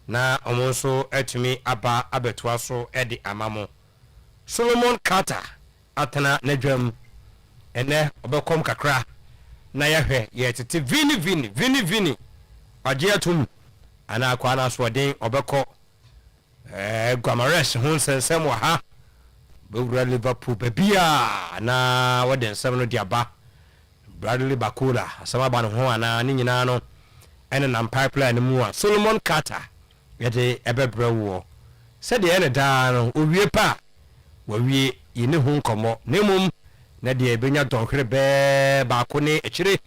na ɔmo nso etumi aba abɛtoa so ɛde amamo Solomon Carter atena n'adwam ene ɔbɛkɔm kakra na yɛhwɛ yɛtete vini agye atum ana akwa na so den ɔbɛkɔ Guamares ho nsɛnsɛm wɔ ha bɛwura Liverpool babia na wɔde nsɛm no de aba Bradley Bakola asɛm aba no ho ana ne nyinaa no ɛne nam pipeline mu a Solomon Carter yɛde ɛbɛbrɛ wɔ sɛdeɛ ɛne daa no owie pa wɔwie yɛne ho nkɔmmɔ ne mom na deɛ ɛbɛnya dɔnhwere bɛɛ baako ne akyire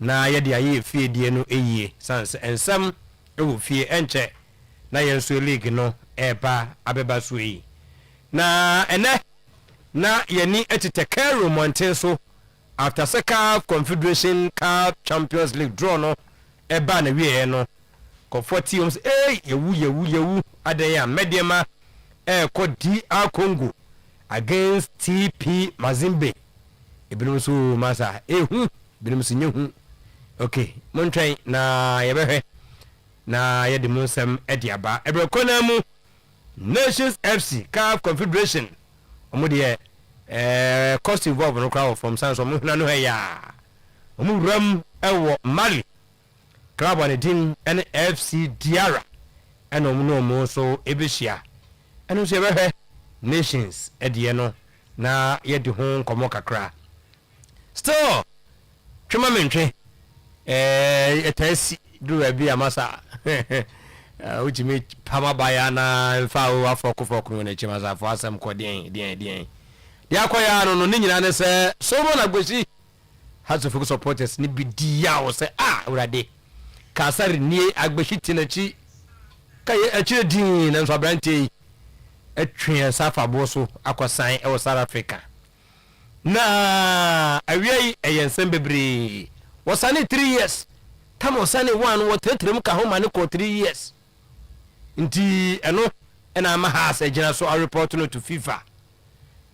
na yɛde ayɛ fie die no ɛyie sanse ensɛm ɛwɔ fie ɛnkyɛ na yɛn so league no ɛba abɛba so yi na ɛnɛ na yɛni ɛtete Cairo Mountain so after second Confederation Cup Champions League draw no ɛba na wie no kɔfɔ teams yewu adɛn a Mediama ɛkɔ DR Congo against TP Mazembe ebinom so masa ebinom so nyehu okay montwɛn na yɛbɛhwɛ na yɛde mu nsɛm ɛde aba ɛbrɛkɔna mu Nations FC CAF Confederation ɔmo deɛ cost involved no crowd from sans ɔmo huna no ya ɔmo ram ɛwɔ Mali club on the team and FC Diarra ɛna ɔmo no ɔmo so ebɛhyia ɛno so yɛbɛhwɛ Nations ɛdeɛ no na yɛde ho nkɔmmɔ kakra still twema mentwe etasi do bi amasa uchimi pama baya na mfa wo afɔkofɔko na chimasa fo asem kɔ den de akoya no ne nyina ne sɛ Solomon Agbosi has to focus supporters ni bidia wo sɛ urade kasare nie Agbosi tinachi kai akyire din na nso abrante atwe safa bo so akosan ɛwɔ South Africa na awie ɛyɛnsɛm bebre wasane 3 years tam wasane 1 wɔtetrem ka ho ma ne kɔ 3 years nti ɛno ɛna ma ha sɛ gyina so a report no to FIFA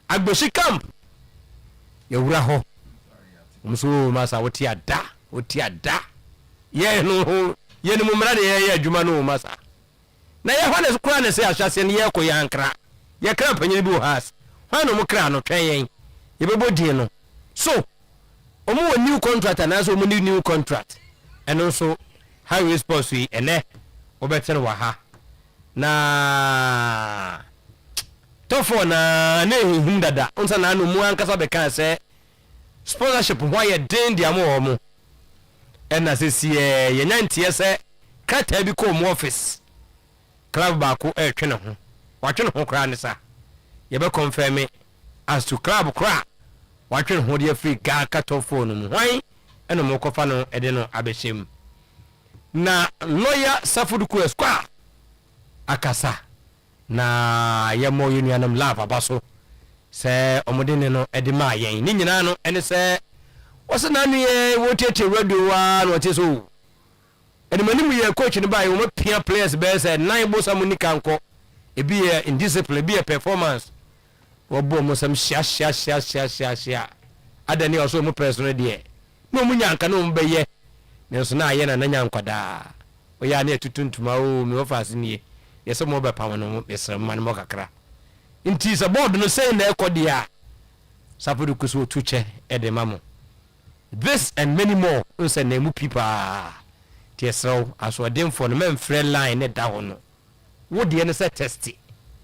Agbosi camp yɛwura hɔ mso masa wɔti ada yɛ no yɛ ne mumra de yɛ adwuma no masa na yɛ hɔ ne kura ne sɛ ahyase ne yɛ kɔ yankra yɛ kra panyin bi wɔ has hɔ no mo kra no twɛn yɛn yɛbɛbɔ die no so omo wɔ new contract and also omo new contract and also highway sports we ene obetere wa ha na tofo na him dada onsa na no mu ankasa be kan say sponsorship ho ye den dia mo ho mo ena se sie ye nyantie se kata bi ko mo office club ba ko twe ne ho wa twe ne ho kra ne sa ye be confirm as to club kra wa twe ne ho de free ga kato phone mu hwan ena mo kofa no ede no abehiem na lawyer Safuduku Square akasa na yemo union love abaso se omodene no ede ma yen ni nyina no ene se wosena no ye wotete radio wa no te so ede manimu ye coach ne ba ye mo pia players be se nine bosa mu nikanko ebi ye indiscipline ebi ye performance wo bo mo sam sha adani oso mo person de no mu nyanka no mo be ye nenso na ye na nyankwada o ya na etutuntuma o me office nie yese mo be pam no yese man mo kakra nti se board no say na ekodi a Safuduku so tuche ede mamo this and many more unse na mu people tiesro aso dem for no men friend line ne da ho no wo de ne se test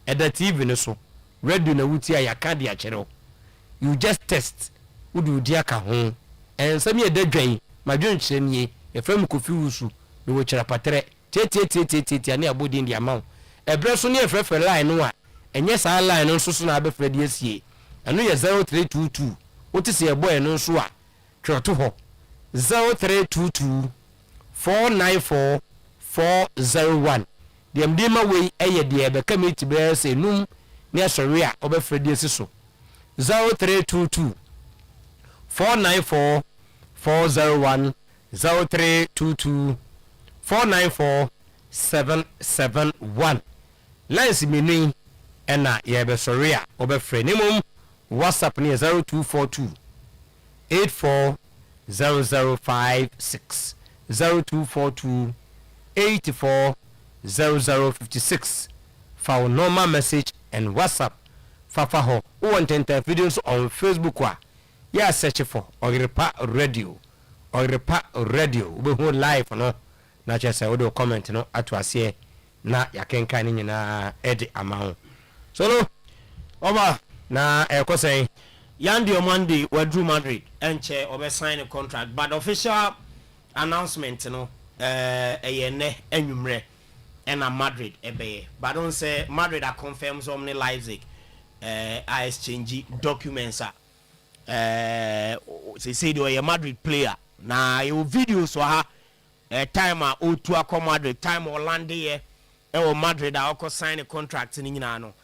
eda TV no so radio na wuti a yakade a kire you just test wo do dia ka ho ensam ye dadwan madwon kyeremie efam kofi wusu me wo kyera patre tete ani abodi ndi amaw ebre so ne efrefe line no a enye sa line no so na abefre de asie eno ye 0322 wotise eboy no so a twoto ho 0322 494 401 dem di ma we eye de ebe committee be se num ne asori a obefre de asi so 0322 494 401 0322 494 771 lines mini ena yebe soria obefre nimum WhatsApp ni 0242 840056 0242 840056 0056 for normal message and WhatsApp fafa ho want enter videos on Facebook wa ya search for Oyerepa Radio we who live no na che say we do comment no ato ase na yakenka ni nyina edi amount so no oba na ekosai Yandi Monday Wadru Madrid enche obe sign a contract but official announcement no eyene enwumre ena Madrid ebeye but don't say Madrid are confirms omni Leipzig I exchange documents say do a Madrid player na your videos so ha time o2 akọ Madrid time Orlando ye e Madrid a akọ sign a contract ni nyina no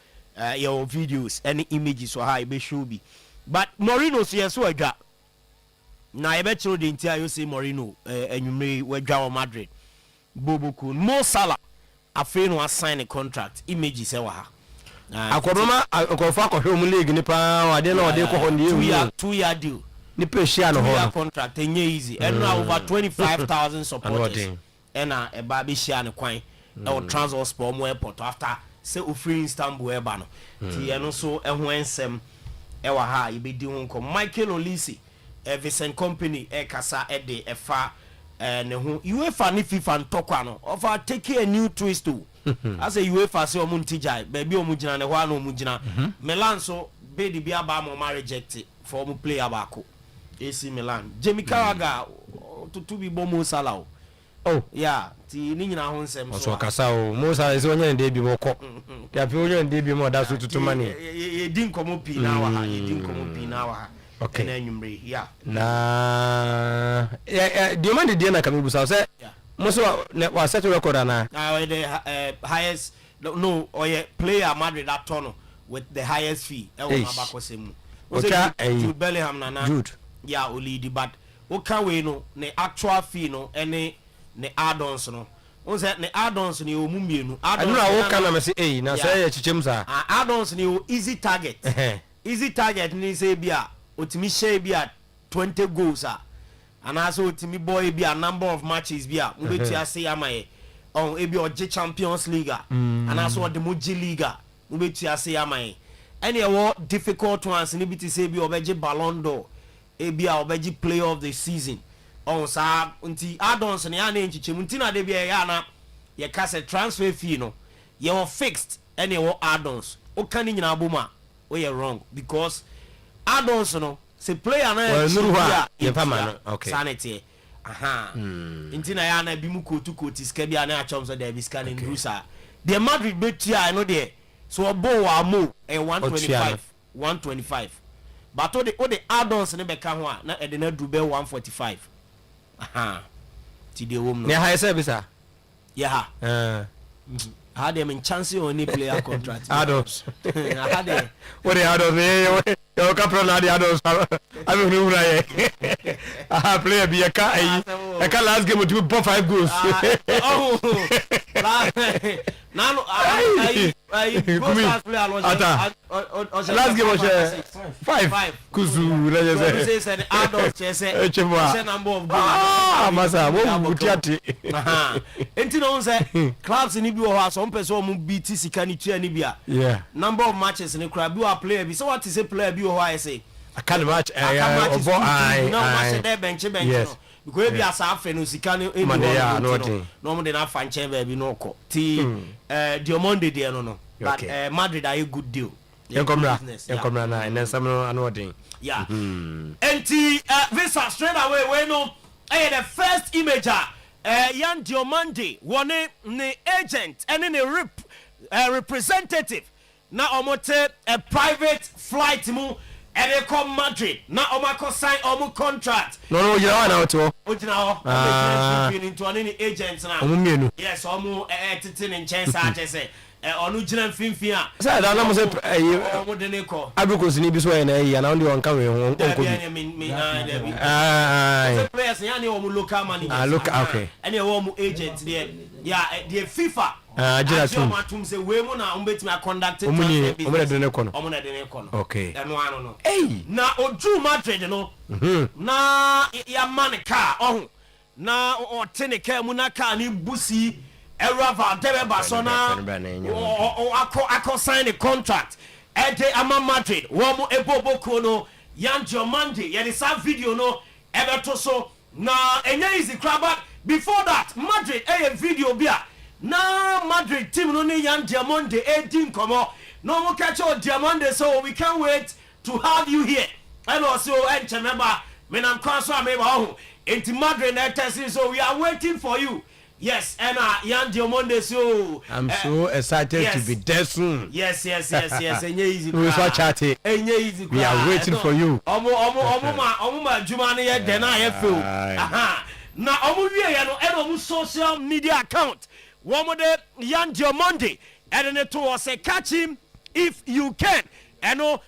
your videos any images so ha e be show bi but Mourinho so yes wadwa na e be chiro de ntia you say Mourinho enwumre wadwa o Madrid Boboku Mo Salah afei no assign a contract images e wa ha akodoma akofa akọhwe mu league ni pa wade na wade ko ndi 2-year deal ni pressure no ho contract enye easy and over 25,000 supporters and e ba be share ne kwan e o Trabzonspor mo airport after say o free Istanbul e ba no ti e no so e ho ensem e wa ha e be di ho nko Michael Olise Vincent Company e kasa e de e fa ne ho UEFA ni FIFA ntokwa no offer take a new twist to as a UEFA say omu ntijai baby omu gina ne ho ana omu gina Milan so be di bia ba mo reject for omu player baako AC Milan Jamie Carragher to be Mo Salah oh yeah ti ni nyina ho nsem so kasa o Mo Salah is onye nde bi mo ko ya pe onye nde bi mo da so tutu mani ye din komo pi na wa ha ye din komo pi na wa ha okay na nwumre yeah na demand dey na kamibu sa say mo so wa set record na the highest no or player Madrid that turn with the highest fee e wo abakosemu Jude Bellingham na Jude yeah olidi but o can we no the actual fee no any the add-ons no o say the add-ons ni o mu mienu add-ons na o can na say na say ya chichem sa add-ons ni o easy target ni say bia otimi share bia 20 goals and also otimi boy bia number of matches bia we bet ya say amaye on ebi oje Champions League and also the Moji League we bet ya say amaye any difficult ones ni biti say bi obeje Ballon d'Or ebi a obeji player of the season on sa nti add-ons ne ya na enchiche nti na de bia ya na ye ka say transfer fee no ye were fixed any add-ons o kan ni nyina boma o ye wrong because add-ons no say player na ye fama no okay sanity nti na ya na bi mu kotu ska bia na achom so there be scanning rusa the Madrid betia I know there so obo wa mo 125 but all the add-ons ne be ka ho na e de na dube 145 ti de wom no ne ha ese bisa yeah had them in chance on any player contract add-ons had them what the add-ons yo kapro na the add-ons I don't know where player be a car last game to 5 goals now last game was 5 kuzu let's say an adult say number of goals masa wo butiati enti no say clubs ni bi wo ha so person mu beat sika ni tua ni bia number of matches ni crab you are player bi so what is a player bi wo ha say I can't match obo match there bench no because if you are safe no sika no no mo dey na fan chen ba bi no ko ti the Monday there no but Madrid are a good deal enkomra na and some anodin yeah enti visa straight away we no the first image Yan Diomande one ne agent and ne representative na omote a private flight mu and they come Madrid na omako sign omu contract no you know now to into an agent na yes omu titin in chance say onu gina mfimfin a say da na mo say omu de ne ko abukos ni bi so na na only one kan we ho onko players ya ni omu local manager look okay and omu agent there yeah the FIFA jira tum say we mu na umbetimi a conduct omu de ne ko no omu de ne ko no okay eno ano no na oju Madrid no na ya man car na o tene car mu na car ni busi Erava Debe Basona ako sign the contract Ede Ama Madrid Womo Ebobo Kono Yan Diomande yede sa video no ebeto so na enye easy crab before that Madrid video bia na Madrid team no ni Yan Diomande edin komo no mo catch o Diomande so we can't wait to have you here and also remember when I'm so ameba ho enti Madrid na testing so we are waiting for you. Yes, and Yan Diomande so I'm so excited to be there soon. Yes. Enye easy. We saw chatty. Enye easy. We are waiting for you. Omo jumani ye dena ye feel. Aha. Na omo wie ye no and omo social media account. Womo de Yan Diomande and ne to say catch him if you can. Eno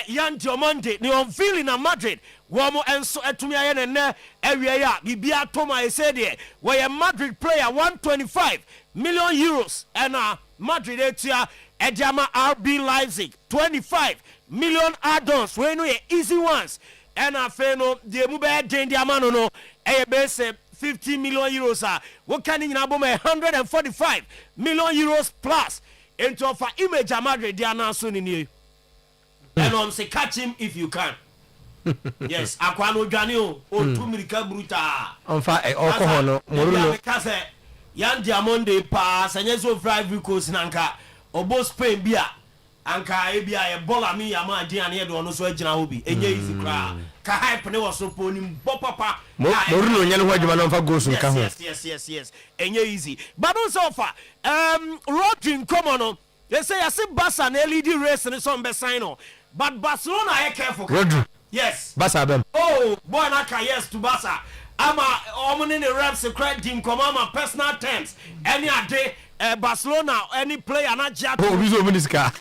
Yan Diomande ni unveiling na Madrid. Womo enso etumi aye ne ewie ya bibia toma e say there where Madrid player 125 million euros and Madrid etia Ediama RB Leipzig 25 million add-ons we no easy ones and afeno de mu be den dia mano no e be 50 million euros what can nyina bom 145 million euros plus into for image Madrid dia na so ni and say catch him if you can. Yes, akwano dwane o otumirika bruta onfa okoho no morulo because Yan Diomande pa sanye so Ivory Coast nanka obo Spain bia anka e bia e bola mi ya ma dia na ye do no so agina ho bi enye easy kra ka hype ne wo so po ni bo papa morulo nya ne ho adwuma no mfa go so nka ho. Yes enye easy but on so far Rodri come on they say I see Barca na LED race ni so be sign no but Barcelona I careful Rodri. Yes. Barca bem. Oh, boy naka yes to Barca. Ama omuni ne reps credit team come on personal terms. Any day Barcelona any player na jab. Oh, bizo munisika.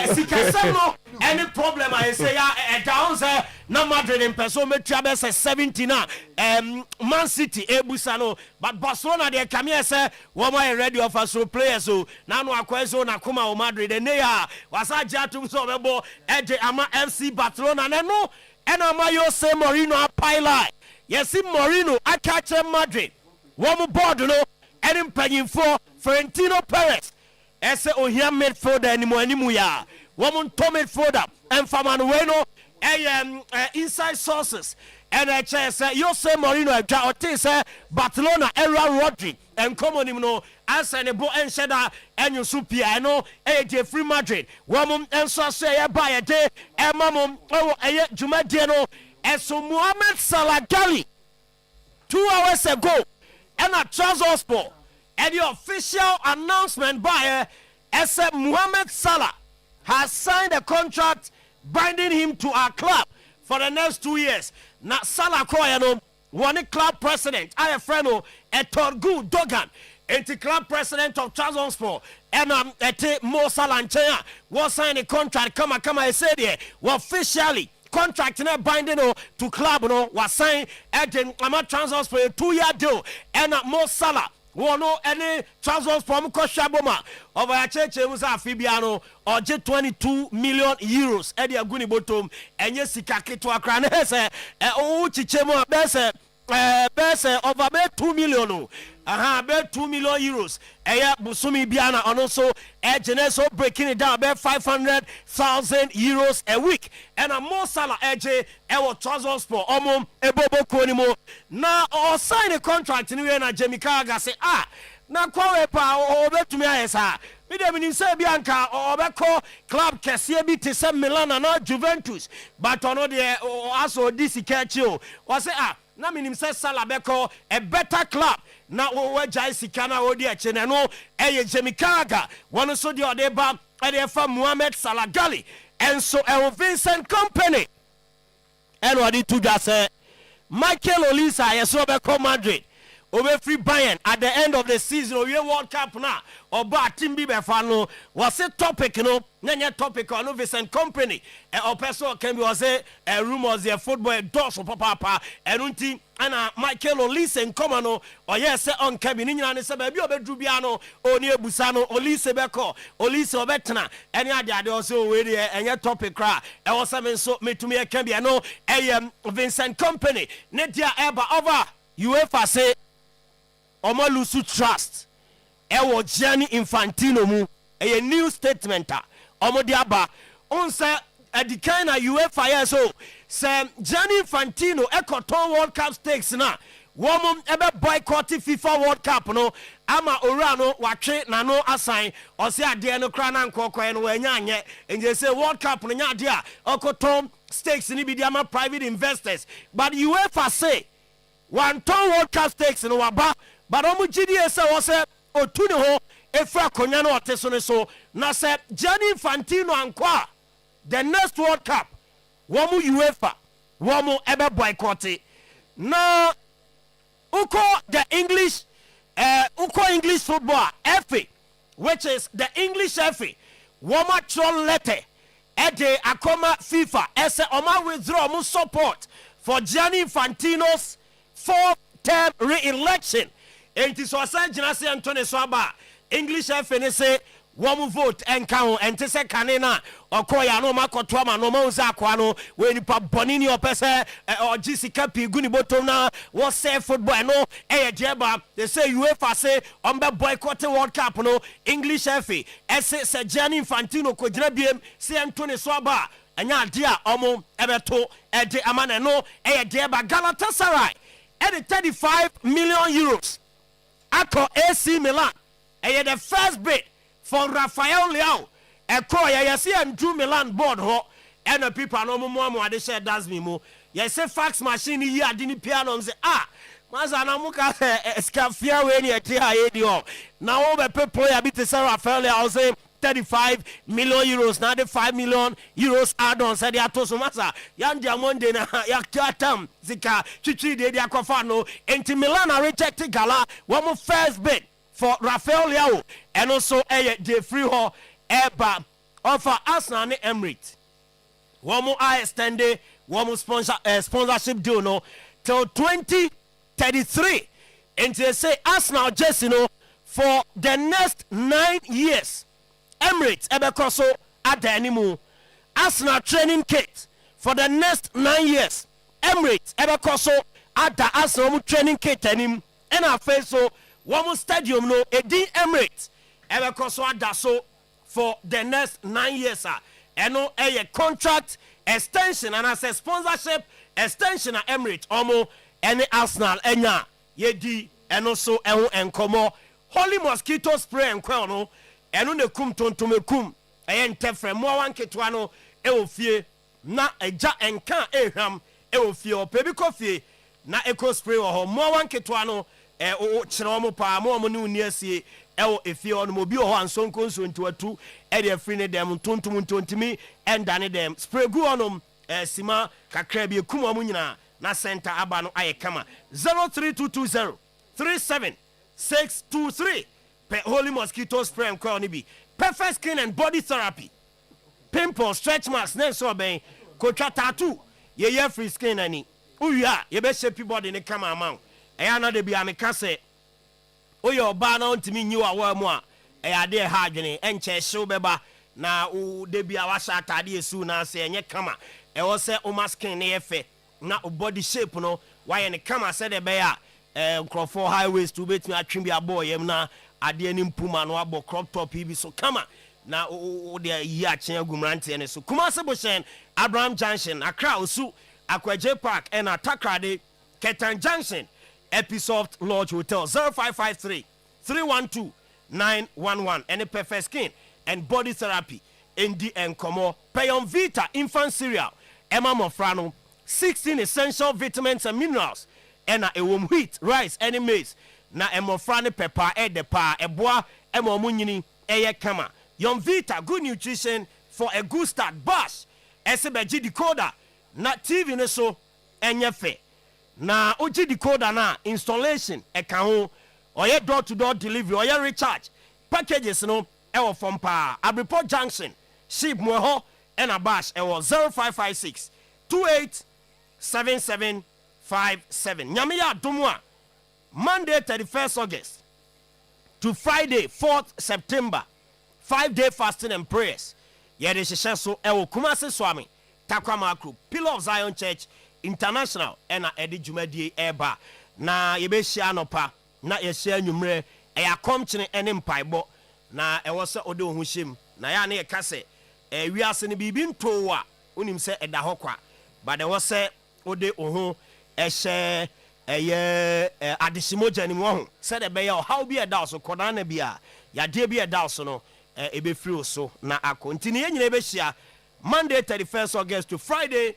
Sikasemo any problem I say down say na Madrid in person me try 70 na Man City ebusano but Barcelona they come here say one more ready offer so players so now no akwezo na kuma o Madrid and they are wasa jatum so bebo ama FC Barcelona no and ama yo say Mourinho pilot yes Mourinho I catch Madrid one board no and paying for Florentino Perez ese ohia midfielder anymore ya woman to midfielder and Famanueno inside sources and I say you say Mourinho say Barcelona era Rodri and come on him no answer the boy and sheda and you super I know free Madrid woman and so say by a day and mamum Jumadiano and so Mohamed Salah Gali 2 hours ago and a Transport and the official announcement by Mohamed Salah has signed a contract binding him to our club for the next 2 years. Now Salah Koyano, one club president, I a friend of Torgu Dogan, anti club president of Transport, and Mo Salah and Chaya was signed a contract. Come I said here, officially contract binding to club was signed at the Transport for a 2-year deal, and Mo Salah. Wono any transfers from Koshaboma of a church was a Fibiano or just 22 million euros. Eddie Aguni Botom and yes, Sikaki to a crown. Chichemo best of about 2 million. About 2 million euros. Eya Busumi Biana and also Geneso breaking it down about 500,000 euros a week. And a more Salah Eje Ewo transfers for Omum Ebobo Konimo. Now or sign a contract in Vienna Jamie Kaga say na kwa pa obetu mi ayesa. Me dem ni say Bianca obeko club kese bi te se Milan na Juventus. But ono de aso disi kechi o say na minim say Salah beko a better club. Na we jai sikana odi eche na no eye Jemikaga one so the other ba e fa Mohamed Salah Gali and so Vincent Company and what it to just say Michael Olise yeso be come Madrid over free Bayern at the end of the season or World Cup now or ba team bi be fa no was a topic no na topic on Vincent Company or person can be was a rumors there football doors or papa and unti ana Michael Olise nkoma no oyese on cabin nyina ne se ba bi obedru bia no oni ebusa no Olise beko Olise obetena ene ade also we dey enye topic kra e wo se me so metumi e ka bia no Vincent Company ne dia eba over UEFA say omo lose trust ewo Gianni Infantino mu a new statement omo di aba on say the kind of UEFA yes so say Gianni Infantino ekoton World Cup stakes na woman ebe boycott FIFA World Cup no ama orano watwe na no assign or say ade no kra na nkokọ no wanya anye nje say World Cup no nya ade a okoton stakes ni bi di ama private investors but UEFA say one ton World Cup stakes no waba but omu GDA say wo say otu ne ho efra konya no oteso ne so na say Gianni Infantino ankwa the next World Cup womu UEFA womu ebe boycott no uko the English English football FA which is the English FA woma tron letter ede akoma FIFA ese oma withdraw mu support for Gianni Infantino's fourth-term re-election enti so asan gina se Anthony Swaba English FA ne say womu vote enka enti se kanena okoya no makoto ama no manza akwa no we nipa bonini opese ogisika pi guni bottom na what say football no jeba they say UEFA say on be boycotting World Cup no English FA say Gianni Infantino ko gina biem say Anthony Swaba anya ade a omo ebeto ede amane no jeba Galatasaray at 35 million euros ako AC Milan the first bid for Rafael Leao Ekoya yesi Andrew Milan board ho and the people no mo they say that's me mo yesi fax machine yi adini piano say maza na muka escafia we ni eti ha edi na wo be people ya bit say Rafael Leao say 35 million euros now the 5 million euros add-on said they are to so matter yan diamonde na ya katam zika chichi de dia kofa no enti Milan rejected Gala one first bid for Rafael Leao and also the free ho eba offer Arsenal and Emirates one more extended one more sponsorship deal no till 2033 and they say Arsenal just for the next 9 years Emirates ebekoso at the animal Arsenal training kit for the next 9 years Emirates ebekoso at the Arsenal training kit anim and our face so one stadium no edi Emirates ebekoso at so for the next 9 years and no a contract extension and as a sponsorship extension at Emirates omo any Arsenal enya yedi and also enkomo holy mosquito spray and no eno ne kum tontomekum ntefre mo wan ketwa no fie na eja enka ehwam fie opebi kofie na eco spray wo ho mo wan ketwa no o kyerɛ mo pa mo ne uni asie efie on mo bi ho ansonko nsontuatu de free ne dem tontontimi endane dem spray gu onom sima kakra bi ekum mo nyina na center aba no aye kama 03220 37623 holy mosquito spray and crown be perfect skin and body therapy pimple stretch marks next so ben kocha tattoo ye free skin ani uya ye be shape body ne kama amount e na de bia me ka se oye oba na ontimi nyi wa mu a e ade ha adwene enche hyew beba na o de bia wa sha atade esu na se enye kama e wo se o skin ne ye fe na o body shape no wa ye ne kama se de be ya crofo highways to bet me atwin bia boy yem na ade ani mpuma no abo crop top bi so kama na o de yi achen agumrante ne so kuma se bo shen Abraham Junction Accra Osu Akwaje Park and Atakrade Ketan Junction Episoft Lodge Hotel 0553 312 911 and a perfect skin and body therapy ND and Komo Payon Vita infant cereal Emma Mofrano 16 essential vitamins and minerals and a warm wheat rice and maize na emofrane pepper de pa eboa emomunyini eye kama Yon Vita good nutrition for a good start bash esebeji decoder na TV ne so enye fe na oji decoder na installation e ka ho oye door to door delivery oye recharge packages no e wo from pa Abripo Junction ship mo ho and a bash e wo 0556 287757 nyame ya domwa Monday 31st August to Friday 4th September 5-day fasting and prayers yede hyehyɛ so ewo Kumasi Swami Takwama Group Pillar of Zion Church International and edi dwumadie eba na yɛbɛhyia anɔpa na yɛhyia anwummerɛ ɛyɛ akɔmkyene ɛne mpaebɔ na ɛwɔ sɛ ɔde wo ho hyɛm na yɛ a ne yɛka sɛ wiase no biribi ntoo a wonim sɛ ɛda hɔ kwa but ɛwɔ sɛ wode wo ho ɛhyɛ ɛyɛ adehyemogya nim wɔ ho sɛdeɛ ɛbɛyɛ ɔhaw bi ɛda so kɔdaa na bi a yadeɛ bi ɛda so no ɛbɛfiri wo so na akɔ nti ne yɛn nyina yɛbɛhyia Monday 31st August to Friday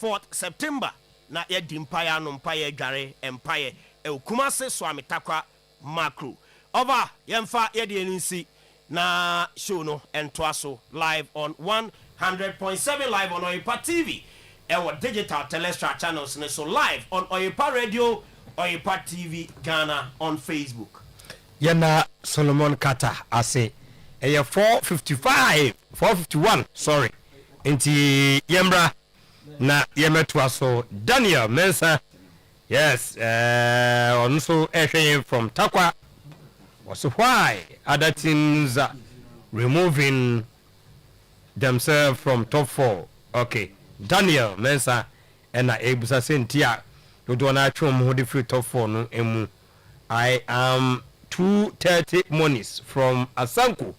4th September na yɛdi mpaeɛ ano mpaeɛ adware mpaeɛ ɛwɔ Kumase Swami Takwa Macro over yɛmfa yɛde ani nsi na show no ɛntoa so live on 100.7 live on Oyerepa TV ɛwɔ digital terrestrial channels ne so live on Oyerepa Radio Oyerepa TV Ghana on Facebook yɛna Solomon Kata ase ɛyɛ 451 sorry nti yɛmbra na yɛmɛtoa so Daniel Mensa yes ɔno so ɛhwɛ from Takwa was why other teams are removing themselves from top 4 okay Daniel Mensa and Ebusa Sentia you don't actually who the free top 4 no emu I am 230 monies from Asanku.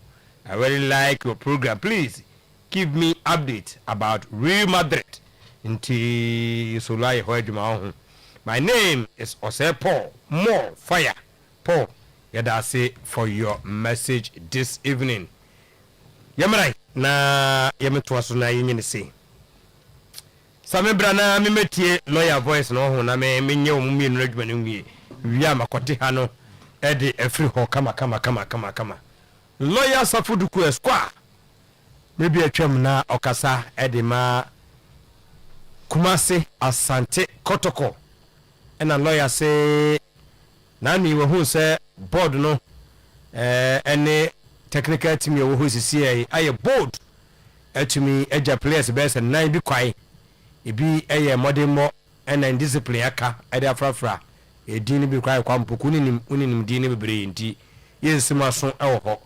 I really like your program. Please give me update about Real Madrid. My name is Ose Paul. More fire. Paul, yadase for your message this evening. Yamrai na yametwaso na yenyine se. Same brana me metie lawyer voice no ho na me nye omumi no adwuma no wie. Wi amakote ha no e de afri ho kama. Lawyer Safuduku Esquire maybe atwam na okasa ede ma Kumase Asante Kotoko and a lawyer say nani we hu say board no any technical team we hu see aye board etumi eja players best and 9 bi kwai e bi eye modern mo and indiscipline aka ede afrafra e din bi kwai kwa mpoku nim din ne bebre nti yensima so ewo ho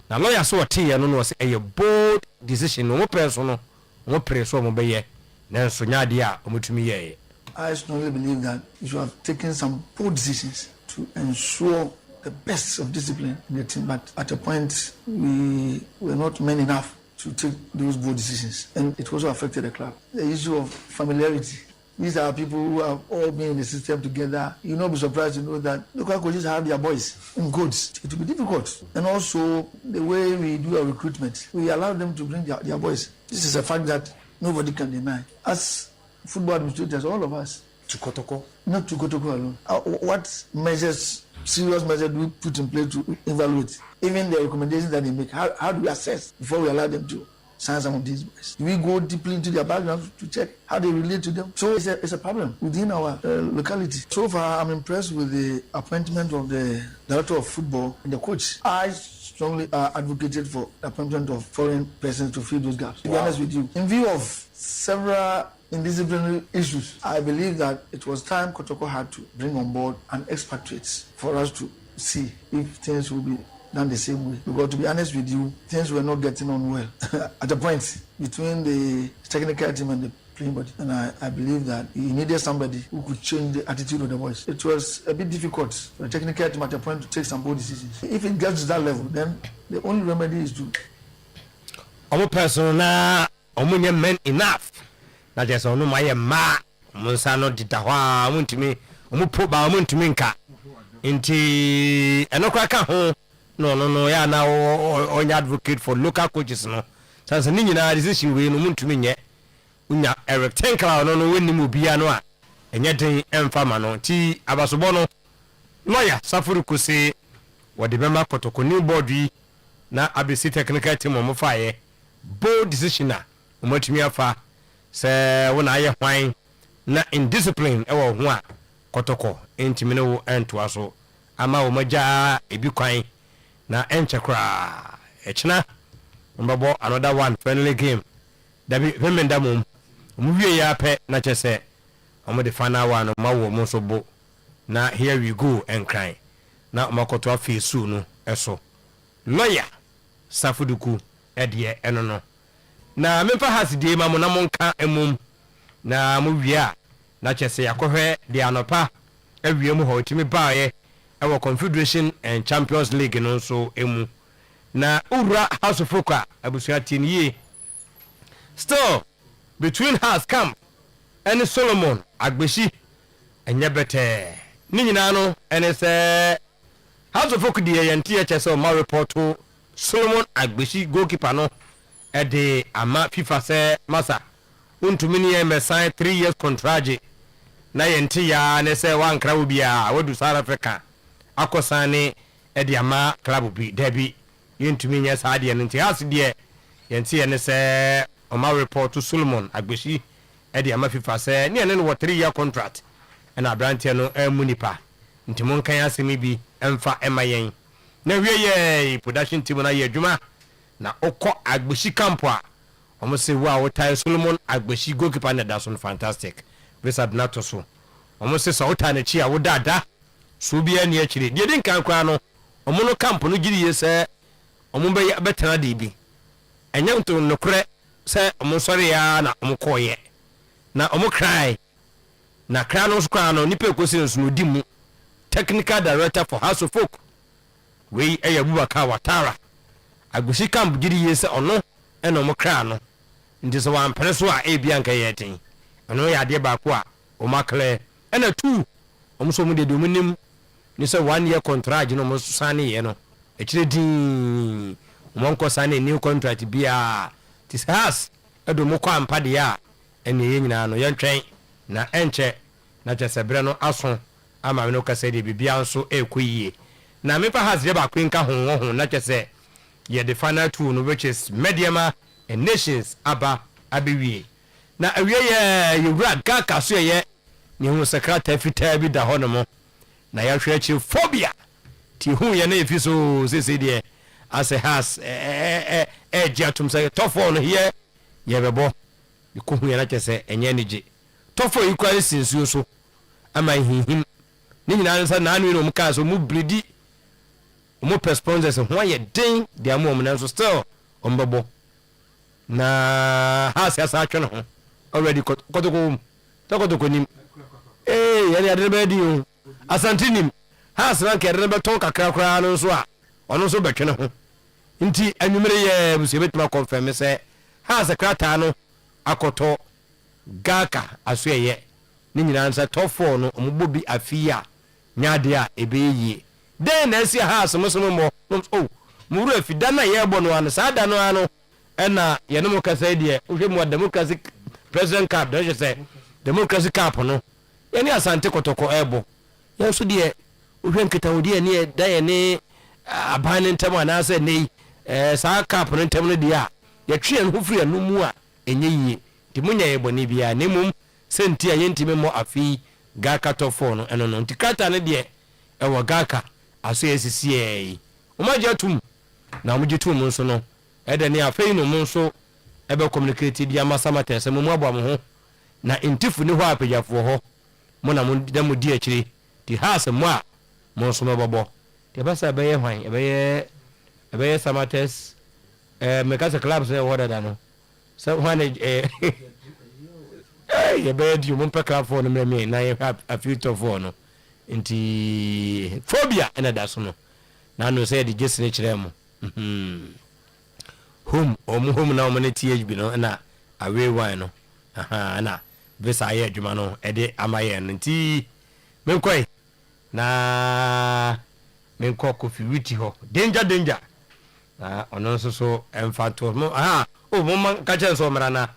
na lawyer so tie no no say a bold decision no person no mo preso mo beye na so nyade a omutumi ye. I strongly believe that you should have taken some bold decisions to ensure the best of discipline in the team, but at a point we were not men enough to take those bold decisions, and it also affected the club. The issue of familiarity. These are people who have all been in the system together. You'll not be surprised to know that local coaches have their boys in codes. It will be difficult. And also, the way we do our recruitment, we allow them to bring their boys. This is a fact that nobody can deny. As football administrators, all of us. To Kotoko? Not to Kotoko alone. What serious measures do we put in place to evaluate? Even the recommendations that they make, how do we assess before we allow them to sign some of these boys? Do we go deeply into their background to check how they relate to them? So it's a problem within our locality. So far, I'm impressed with the appointment of the director of football and the coach. I strongly advocated for the appointment of foreign persons to fill those gaps. To be honest with you, in view of several indisciplinary issues, I believe that it was time Kotoko had to bring on board an expatriate for us to see if things will be done the same way. Because to be honest with you, things were not getting on well at a point between the technical team and the playing body. And I believe that he needed somebody who could change the attitude of the boys. It was a bit difficult for the technical team at a point to take some bold decisions. If it gets to that level, then the only remedy is to omo person na omo nye men enough. Na just onu maye ma munsa no dida hwa muntimi omo po ba muntimi nka. Nti enokwa ka ho no ya na onya advocate for local coaches no. Sanse ni nyina decision we no muntumi nye. Unya Eric Tenkla no wenni mu bia no a enye den emfa ma no ti abasobo no lawyer Safuruku se wode bema Kotoko new board yi na abisi technical team mo faye bold decision a omatumi afa se wona aye hwan na indiscipline ewo ho a Kotoko entimi no entoa so ama wo maja ebi kwan na enchekra echina mbabo another one friendly game dabi remenda mum muwie ya pe na chese omo de final one ma wo mo so bo na here we go and cry na makoto afesu no eso lawyer Safuduku edie eno no na memfa haside ma mo na monka emum na muwie a na chese yakohwe de anopa awie mu ho timi baaye ewo Confederation and Champions League no so emu na ura House of Foka abusuati ni still between House Camp and Solomon Agbeshi enye bete ni nyina no ene se House of Foka die yente ye chese o ma report to Solomon Agbeshi goalkeeper no e de ama FIFA se masa untumi ni e mesan 3 years contract na yente ya ne se wankra wo bia wadu South Africa akosane e de ama club bi debi yentumi nya sa de nti House de yente ye ne se o ma report to Solomon Agbeshi e de ama FIFA se ne ne no 3 year contract na abrantie no munipa nti mon kan asemi bi emfa emayen na wieye production team na ye adwuma na okọ Agbeshi camp a omo se wa wotai Solomon Agbeshi goalkeeper na daso fantastic visa nato so omo se so wotai na chi a wodada so bia ne akire de din kan kwa no omo no camp no giri yese omo be betena de bi enya nto nokre se omo sori ya na omo koye na omo cry na cry no skwa no nipa ekosi no di mu technical director for House of Folk we Abubakar Watara Agbeshi camp giri yese ono ena omo cry no ndi so wan preso a ebia nka yeten ono ya de ba ko a o makle ena tu omo so mu de do munim ni se 1 year contract no mo sane ye no ekire din mo nko sane new contract bia tis has edo mo kwa mpa de ya ene ye nyina no yentwen na enche na chesebre no aso ama me no kase de bibia nso ekoyie na me pa has de ba kwenka ho na chese ye the final two no which is Mediama and Nations aba abewie na awie ye yura gaka so ye ni hu secretary fitaa bi da ho no mo na ya hwe achi phobia ti hu ye na efiso sese de as a has jatum say tofo no here ye bebo ko hu ye na chese enye nige tofo equal sinsu so ama hihim ni nyina nsa na anu no mka so mu blidi mo sponsors ho ye den de amom na so still ombebo na has ya sa twene ho already kotoko nim yani ade be di o asantinim has rank ade be ton kakra kra no so a ono so betwene ho nti anwumere ye busie betuma confirm se has krata no akoto gaka asoye ni nyina nsa top 4 no ombo bi afia nyade a ebeyi den na esi has musomo mo oh muru afida na ye bo no an sa da no ano ena ye no kasa de uhwe mu democratic president cup do say democracy cup no ye ni asante kotoko ebo ye so de uhwe nkita wodi ne da ye ne abane ntem ana se nei sa cup no ntem no de a ye twe no firi anu mu a enye yi ti munya ye boni bia ne mum senti a yentime mo afi gaka to phone no eno no ntikata ne de ewo gaka aso esisi umaje tum na umuje tum nso no ede ne afei no mo nso ebe communicate dia masamata se mo abo am ho na intifu ne ho apejafo ho mo na mo da mo di akire ti has mo a mo nso mebobo ti basa be ye hwan ebe ye samates mekasa clubs e woda da no so hwan ye be di mo peka phone me na ye a few to phone nti phobia ena da so no na no say the just nature mo home na omane THB no na away wine no na visa ye adwuma no ede amaye no nti menkoi na menko kofi witi ho danger na ono so emfato mo mo man ka chen so mara na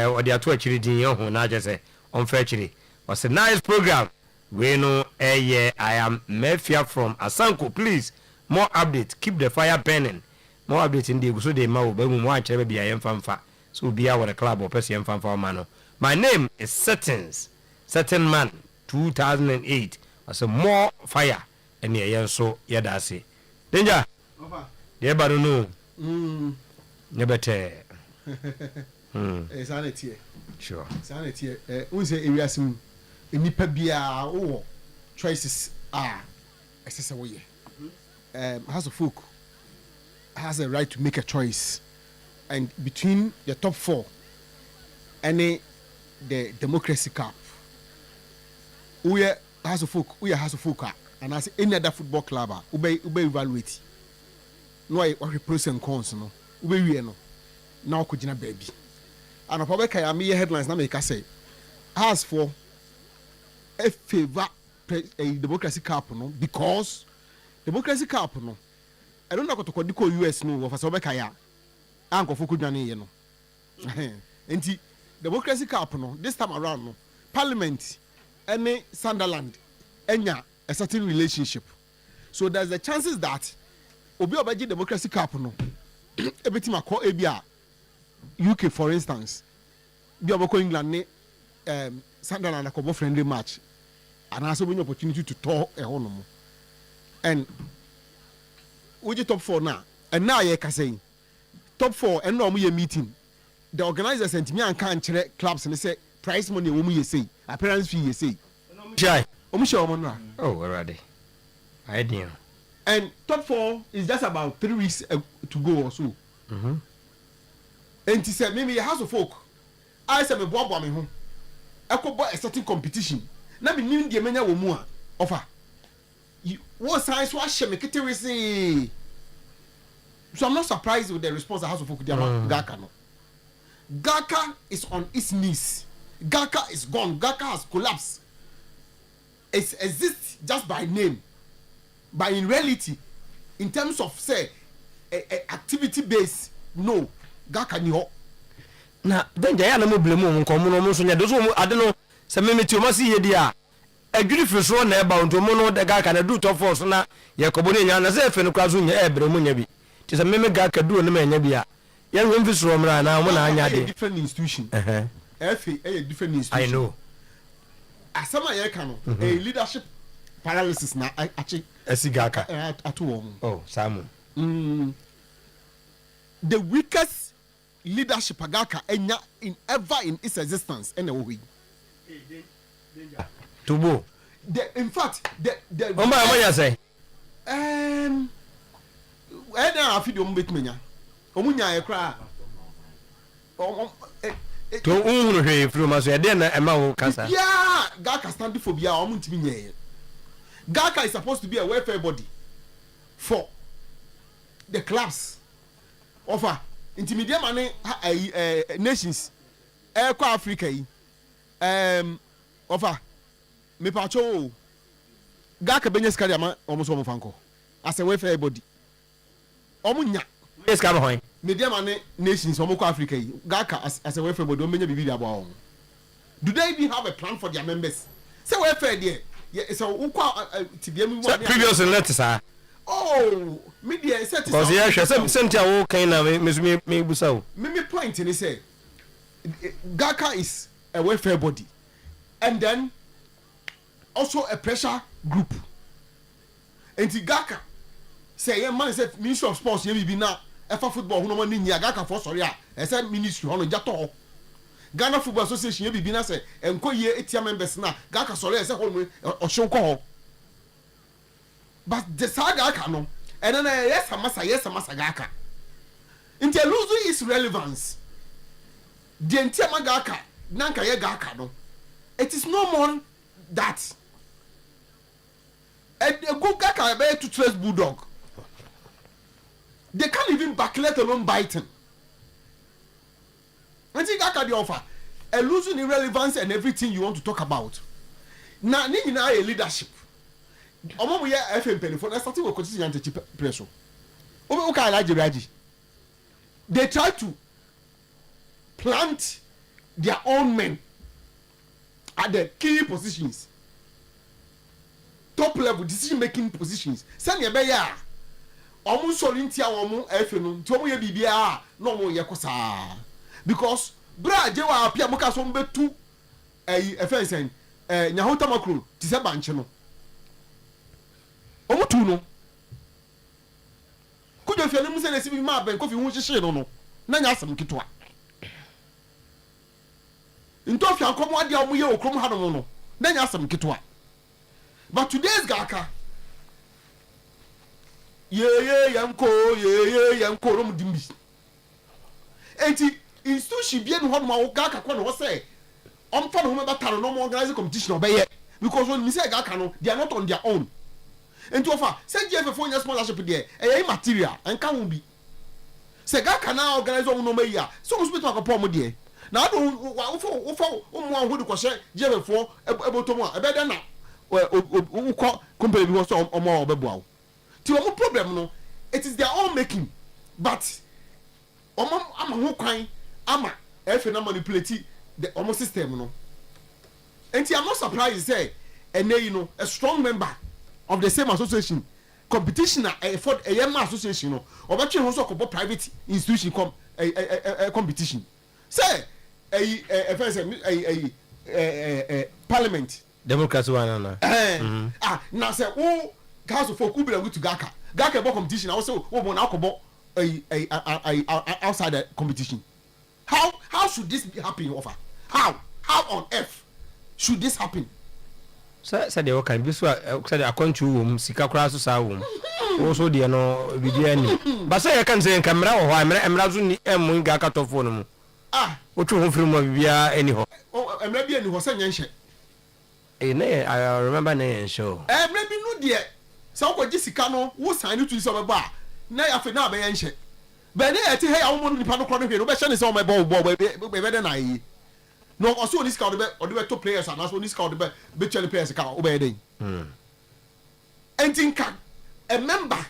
odi ato akiri din ye ho na je se on fa akiri was a nice program we know I am Mafia from Asanko. Please more updates, keep the fire burning. More updates in the so they ma be mu wan chere be I am fanfa so be our club or person fanfa man. My name is Certain Man 2008 was a more fire and yeah so yada say danger yeah but no nebete sanity sure sanity unse ewiasim enipa bia wo choices esese wo ye House of Folk has a right to make a choice and between the top 4 and the democracy cup we House of Folk, we are House of Folk, and as any other football club, ube evaluate. No, I pros and cons, no. Ube we no. Now could you baby? And a public I me headlines na make say. As for a favor a democracy cup, no, because democracy cup, no. I don't know what to call the US no of a Sobekaya. Uncle Fukudani, you know. And democracy cup, no, this time around, no. Parliament, any Sunderland, enya a certain relationship. So there's the chances that Obi Obaji democracy cup, no, everything I call ABA, UK for instance, be about England, Sunderland, a couple friendly match, and also an opportunity to talk a home. And we top 4 now, and now you can say top 4 and no more meeting. The organizers sent me and can't check clubs and they say prize money you say appearance fee you say. Jai. Oh, already. I did. And top 4 is just about 3 weeks to go or so. And he said maybe a House of Folk. I said me boy me home. I could buy a certain competition. Now me new the menya wo mu offer. What size was she make it say? So I'm not surprised with the response the House of Folk did about Gaka no. Gaka is on its knees. Gaka is gone. Gaka has collapsed. It exists just by name, but in reality, in terms of say activity base, no. Gaka ni ho. Na then jaya na mo blame mo nko mo no so nya do so ade no se memeti o masi ye dia adwiri firi so na e ba onto mo no de Gaka na do top force na ye kobo ne nya na se fe no kwa so nya e bre mo nya bi ti se meme Gaka do no ma nya bi a ye nwe mfi so mra na mo na anya de different institution. FA a different institution. I know. Asama ye ka no a leadership paralysis na achi Gaka atu wo. Oh, Samu. The weakest leadership Gaka enya in ever in its existence and we. Tubo. In fact, the Omba say. Where na afi do mbet menya. Omunya ye kra. To unhunu hwe from aso ade na ema wo kasa. Yeah, Gaka stand for bia omuntimi nye. Gaka is supposed to be a welfare body for the clubs. Offer intermediate money nations kwa Africa yi. Offer me pacho Gaka benye skari ama omuso omufanko as a welfare body. Omunya Yes, come on. media money nations omoko Africa yi. Gaka as a welfare body omenya bibi abo. Do they even have a plan for their members? Say welfare there. Yeah, so ukwa TBM one. Previous letters are. Oh, media set Because yeah, Sentia wo kind na me busa wo. Me point ni say Gaka is a welfare body and then also a pressure group. And Gaka say man say Ministry of Sports ye bi na efa football hu no man ni Gaka for sorry a say ministry hono jato Ghana Football Association ye bi na say enko ye etia members na Gaka sorry say hono o hwe ko. But the saga no and then yes masa Gaka into losing its relevance the entire Gaka nanka ye Gaka no it is no more that a good Gaka be to trace bulldog they can't even back let alone biting and see Gaka the offer a losing irrelevance and everything you want to talk about na ni na a leadership omo ye FM penifo na starting with constitution anti pressure o ka Raji they try to plant their own men at the key positions top level decision making positions send be ya omo so ntia omo FM no nti omo ye bibia na omo ye kosa because bra je wa apia mo ka so mbetu FM nyahota makro ti se banche no omutu no kujo fi anu se sibi ma ben kofi hu hihye no na nya asem kitwa nto fi akomo ade omo ye okrom ha no na nya asem kitwa but today's Gaka ye yanko rom dimbi enti institution bia no ho ma Gaka kwa no say omfa no ho mebata no mo organize competition obeye because when me say Gaka no they are not on their own and to offer say GFF nya sponsorship there immaterial and can be say Gaka na organize on no meya so we speak about mo there na do wo hu de ko share GFF ebotomo e be na wo company bi wo so omo obeboa ti wo problem no it is their own making but omo ama ho kwan ama efe na manipulate the omo system no and I'm not surprised say you know a strong member of the same association competition for a young association no or bet you also go private institution competition say a parliament democracy one now say who house of folk who belong to Gaka about competition also who now go outside the competition how should this be happening offer how on earth should this happen said they can be so said I can't you sika cross so also the no video but say I can say camera or why I'm razuni em Gaka to phone what you from bia anyhow em na bia ni ho say nyenhye I remember na show em na bi no de so ko sika no wo sign to so be ba na ya fe na be nyenhye be na e ti he ya wo nipa no kro no hwe no be hye ne so me bo be de na yi no also this kind of top players and also this kind of be chele players ka obey dey and think a member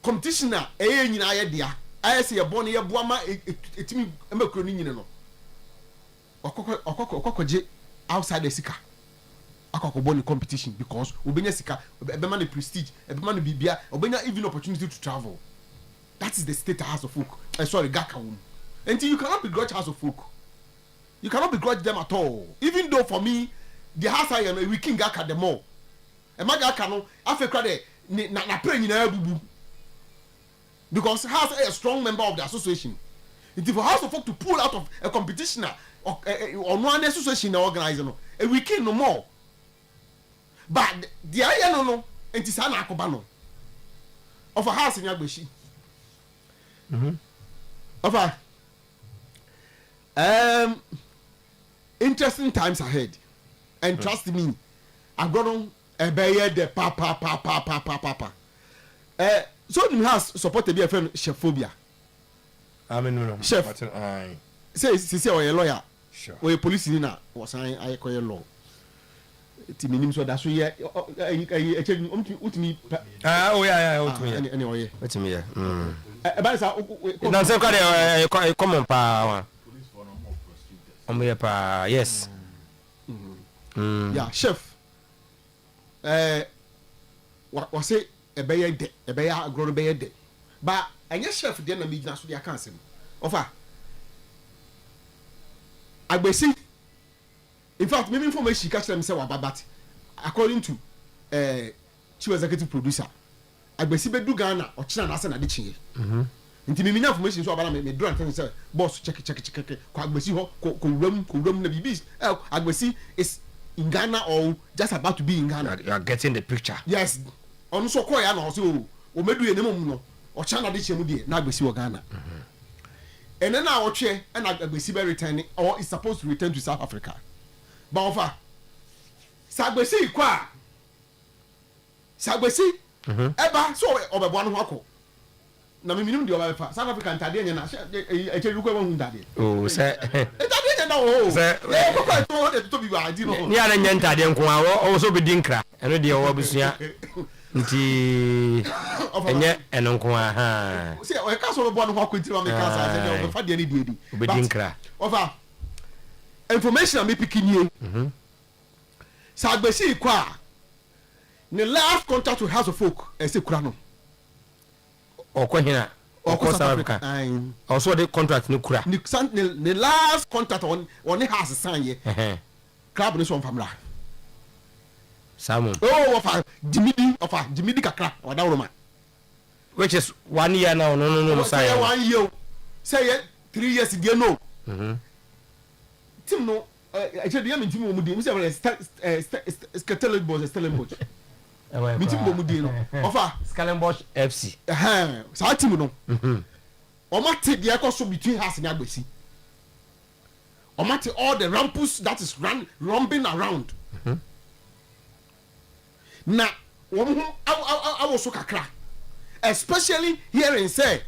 competition na nyina ye dia ayese ye bone ye boama etimi emakro ni nyine no okokoje outside the sika akoko bone competition because obenya sika ebema the prestige ebema no bibia obenya even opportunity to travel. That is the state of House of Folk sorry Gaka won until you cannot begrudge House of Folk. You cannot begrudge them at all. Even though for me, the house I am we king Gaka the more. And my Gaka no, I feel crowded. Na pray in a bubu. Because house a strong member of the association. It is for House of Folk to pull out of a competition or one association organizer no, a we king no more. But the aya no, and it's an akobano of a house in Yagbeshi. Of a interesting times ahead and trust me I'm going to be the papa so you has support to be a friend chef phobia I mean no chef say or a lawyer sure or a police in na was I call law ti minim so da so ye utimi oh yeah utimi anyway utimi yeah about sa dan say kwa common pa yes. Yeah, chef. What say a bear de, a bear grown bear de. But I guess chef then a midnight so they can't say. Offer. I will see. In fact, maybe information catch them say but according to chief executive producer, I will see Bedu Ghana or China as an addiction. Nti me minya information so abana me do antene say boss check ko agbesi ho ko rum na bibi agbesi is in Ghana or just about to be in Ghana. You are getting the picture. Yes. On so ko ya na so o medu ye nemum no o chana de chemu de na agbesi wo Ghana. And then now che and agbesi be returning or is supposed to return to South Africa. But offer sagbesi kwa sagbesi eba so obebo no hako na me minimum de oba South Africa ntade nya na e che ruko won ndade oh say ntade nya na o say e ko ko to de to bi ba di no ni ara nya ntade nko a o so be dinkra eno de o busua nti enye eno nko a ha say o ka so bo no hako ntira me ka sa say o fa de ni di be dinkra over information me pikinie sa agbesi kwa ne last contact with House of Folk e se kura no Okwahina South Africa. Also the contract no kura. The last contract on the house sign ye. Club no from la. Samu. Oh, of Jimidi kakra or Dauroma. Which is 1 year now. No. Say 1 year. Say 3 years again no. Tim no. Actually, I'm in Tim Mudi. We say Stellenbosch. Meeting Bomudi no offer Stellenbosch FC sa team no o ma te de akoso between house and agbesi omati all the rampus that is romping around na I was so kakra especially hearing say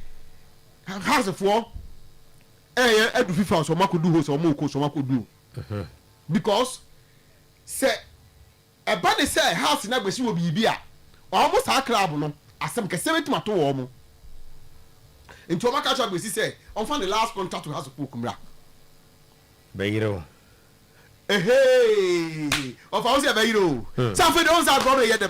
house for edu FIFA so makodu ho so moko so makodu because say everybody say house na gbesi wo bibia almost a club no asem kese betima to wo mo into omaka cha gbesi say on find the last contract to house of kumra Bayiro. Hey, of course, Bayiro. Something don't have brother yet.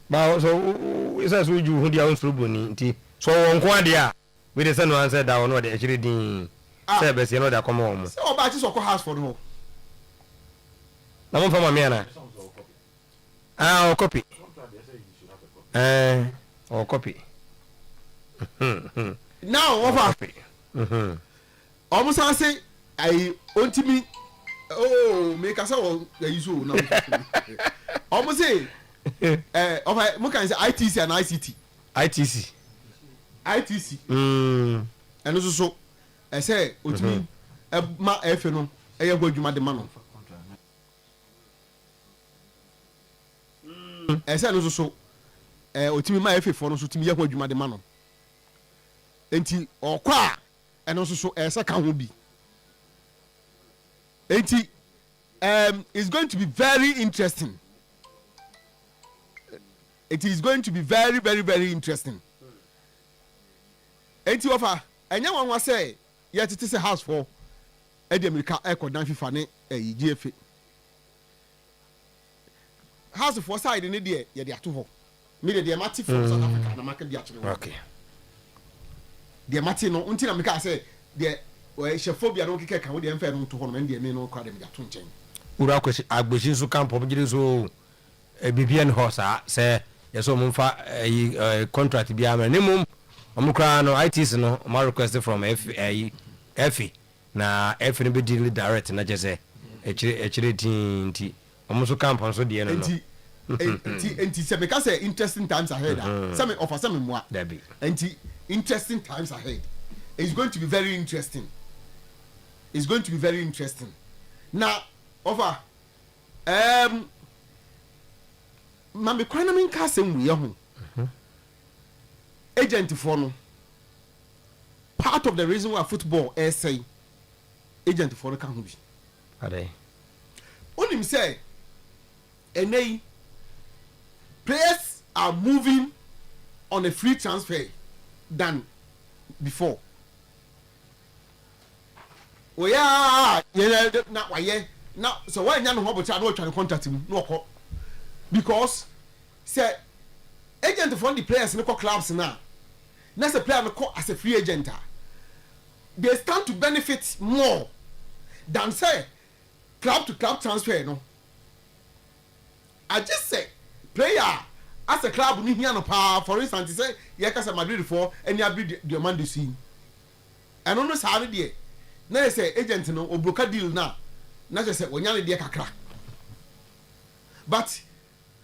But so it's as we do who the own through so on Quadia with the son who answered that one what they actually did. Service, you know that come home. So about this house for no. I'm from a man. Ah, copy. Or copy. Now, over. Almost I say. I want me. Oh, make us all use you now. Almost say, okay, what can I say ITC and ICT? ITC. And also so, I say, what me, ma FNO, I have got you my demand. I said also so, what me my FA for no so to me have got you my demand. Enti or qua, and also so as I can be. It's going to be very interesting. It is going to be very, very, very interesting. Enti offer, and you want to say, yet it is a house for Eddie America Echo Dan FIFA GFA. House for side in India, yeah, they are 2 home. Maybe they are Mati from South Africa, and market the actual. Okay. The Mati no, until America say, the Shephobia don't kick out the enfer to home and the men no crowd them to change. Urakwesi agbeshin so camp objiri so BBN horse say yes o mfa contract bi amere ne mum omukra no ITs no ma request from FE na FE no be deal direct na jese echire tinti omuso camp so de no enti se because say interesting times ahead some offer some more Debbie enti interesting times ahead. It's going to be very interesting. It's going to be very interesting. Now, over. Mami kwa na min ka sem we ho. Agent for no. Part of the reason why football is say agent for no can be. Ade. Onim say enei players are moving on a free transfer than before. Oh yeah, na waye now so why nya no hobo cha no twa contract mu no okọ because say agent for the players no clubs na say player no as a free agent they stand to benefit more than say club to club transfer no. I just say player as a club ni hia no pa for instance say ye ka say Madrid for any abi the man dey see and no say there na say agent no o broker deal na say onya ne de kakra but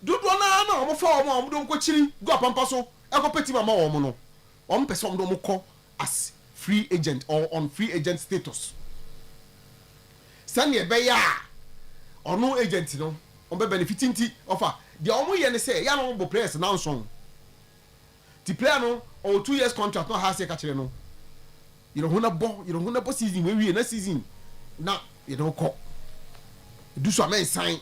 do na o mo fa o mo do ko chiri go pampa so e ko peti ma o mo no o mo pese o mo ko as free agent or on free agent status sani e be ya ono agent no on be benefiting ti offer the omo ye ne say ya no bo players now so the player no or 2 years contract no has e ka kire no you don't want to season when we na season na you don't call do so men sign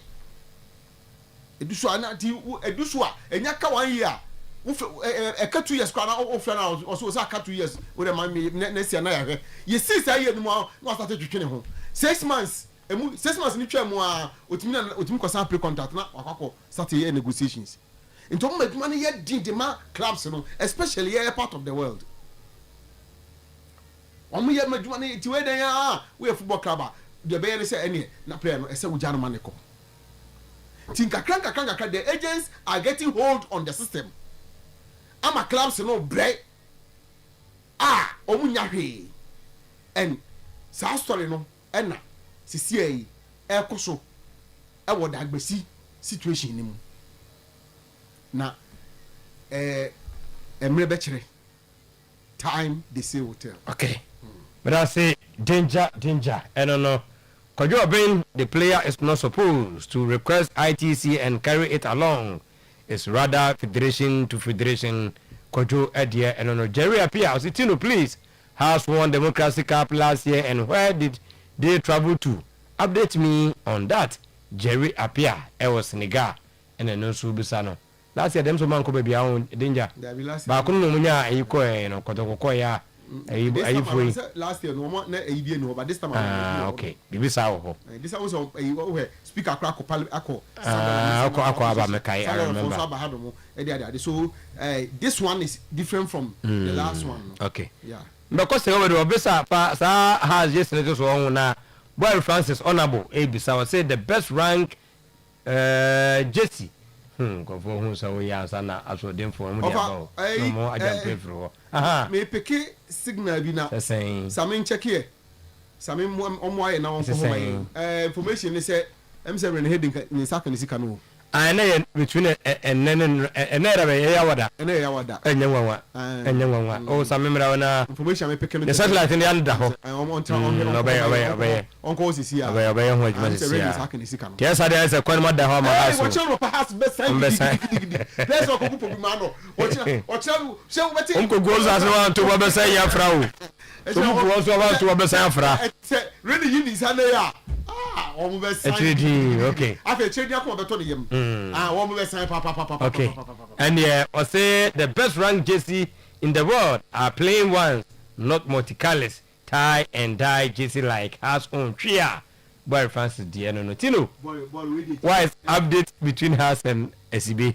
do so na ti do so enya ka 1 year wo ka 2 years kwa na o fra na also say ka 2 years we dey man me next year na ya hwe ye see say year no no start to twene ho 6 months 6 months ni twa mu a otimi ko sign pre contract na akako start year negotiations into mo aduma na ye din ma clubs no especially here part of the world. Omo ye maduma na ti we dan ya we football club the be say any na player no e say wo jano man ko tinka kranka the agents are getting hold on the system ama clubs no break omo nya hwe and sa story no na sisi e koso e wo da gbesi situation ni mu na emre be kire time they say hotel okay But I say danger. I don't know. Kojo Ben, the player is not supposed to request ITC and carry it along. It's rather federation to federation. Kojo Edia and no Jerry appear. Tino, please. House won Democracy Cup last year, and where did they travel to? Update me on that. Jerry appear. It was Senegal and then no Subisano. Last year, them so man could be beyond danger. But I couldn't know you call Kotokoya. Last year, no more, no, but this time, okay. This hour. This was speaker crack Ako. I remember. So this one is different from the last one. Okay. Yeah. Because the over Bessa has just let us on now. Boy Francis Honorable Abisa was said the best rank Jesse. Go for whom so we are sana as for them for more I don't pay for. Aha. Me pick signal be now. Saying Samin check here. Samin on why now information is said I'm saying heading in second is canoe. I know between and then another yawada and young one oh some member information pick the satellite in the under uncle is here yes I is a quite mother home perhaps best there's a couple of man what uncle goes as one to what say ya frau so who also want to say fra really you is there okay. Okay. And yeah, I say the best ranked JC in the world are plain ones, not multicolours, tie and dye JC like has own tria. Boy Francis Diano Notino. Why is update between us and SCB?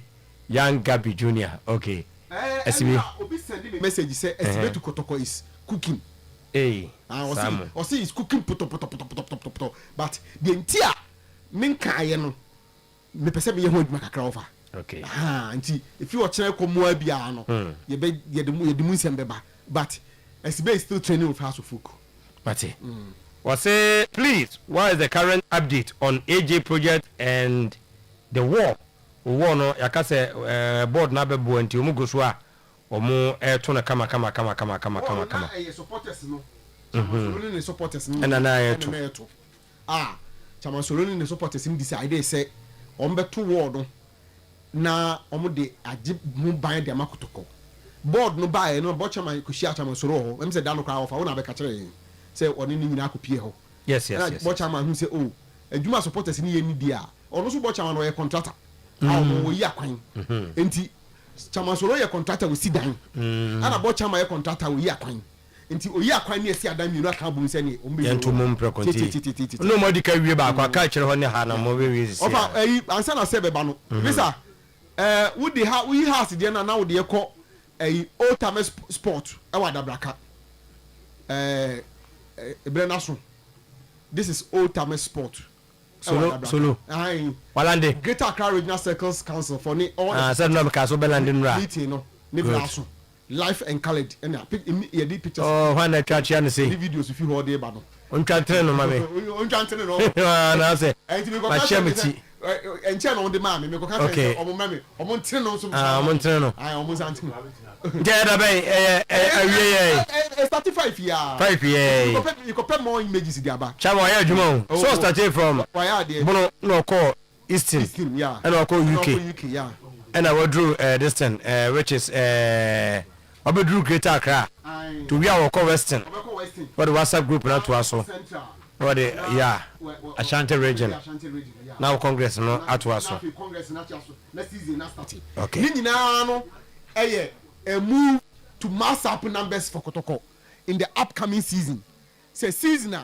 Young Gabi Jr. Okay. SCB message say SCB to Kotoko is cooking. Hey, or see is cooking but the entire min kayeno me pese me hold makakra over. Okay. Anti if you watch ko mo bia no ye be ye de munsem beba but SB is still training with House of Folk. But was say please what is the current update on AJ project and the war no yaka say board na be bo anti omugo so a omo to na kama supporters no Chaman supporters no and Chaman Soloni the supporters him decide say ombeto war no na omo de agi mu ban de makotoko board no buy no bo Chaman ko shia Chaman Soro em say da no kwa offer wona be ka kire say oni ni nyina akopie ho yes bo Chaman hu say oh adwuma supporters ni ye ni dia ono so bo Chaman no ye contractor awo yi akwan enti Chaman Soro ye contractor we sidan ana bo Chaman ye contractor we yi akwan enti oyi akwan ne esi adam minu aka bu nse ne ombe yanto mum preconti no mo di ka wie ba kwa ka kire ho ne ha na mo be wie sisi ofa ansa na se be ba no bisa we house de na we de ko old time sport e wa dabraka ebre na so this is old time sport solo walande Greater Accra Regional Circles Council for ni all said no because so belande nra meeting no ne bla so life and colored and you did pictures when I catch you and say videos if you hold there ba no on train no mame na say ma chemiti enche no on the man me ko ka say omo mame omo ntin no so omo ntin no omo santin get da be start 5 year 5 year you go pay more images there ba chama ya adwuma so start from bono no call Eastern yeah and no call UK yeah and I will draw this thing which is Obedru Greater Accra to we are call Western what the WhatsApp group na to aso what the Ashanti region now Congress no at aso next season na start okay ni nyina no a move to mass up numbers for Kotoko in the upcoming season say season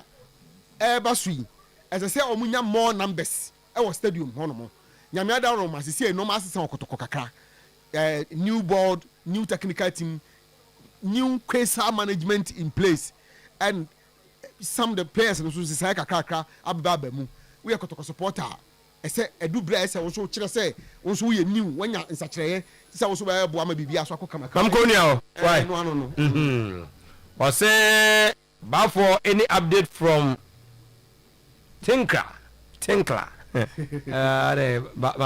eba sui as I say omunya more numbers e was stadium hono nyame ada ro ma sisi no ma sese Kotoko kakra new board new technical team new quasar management in place and some of the players no so say kakra ababa mu we Kotoko supporter ese edu bra ese wo so kire say wo so ye new wanya nsakire say wo so ba bo ama bibia so akokama kam ko ni o why no was say ba for any update from Tinkler ba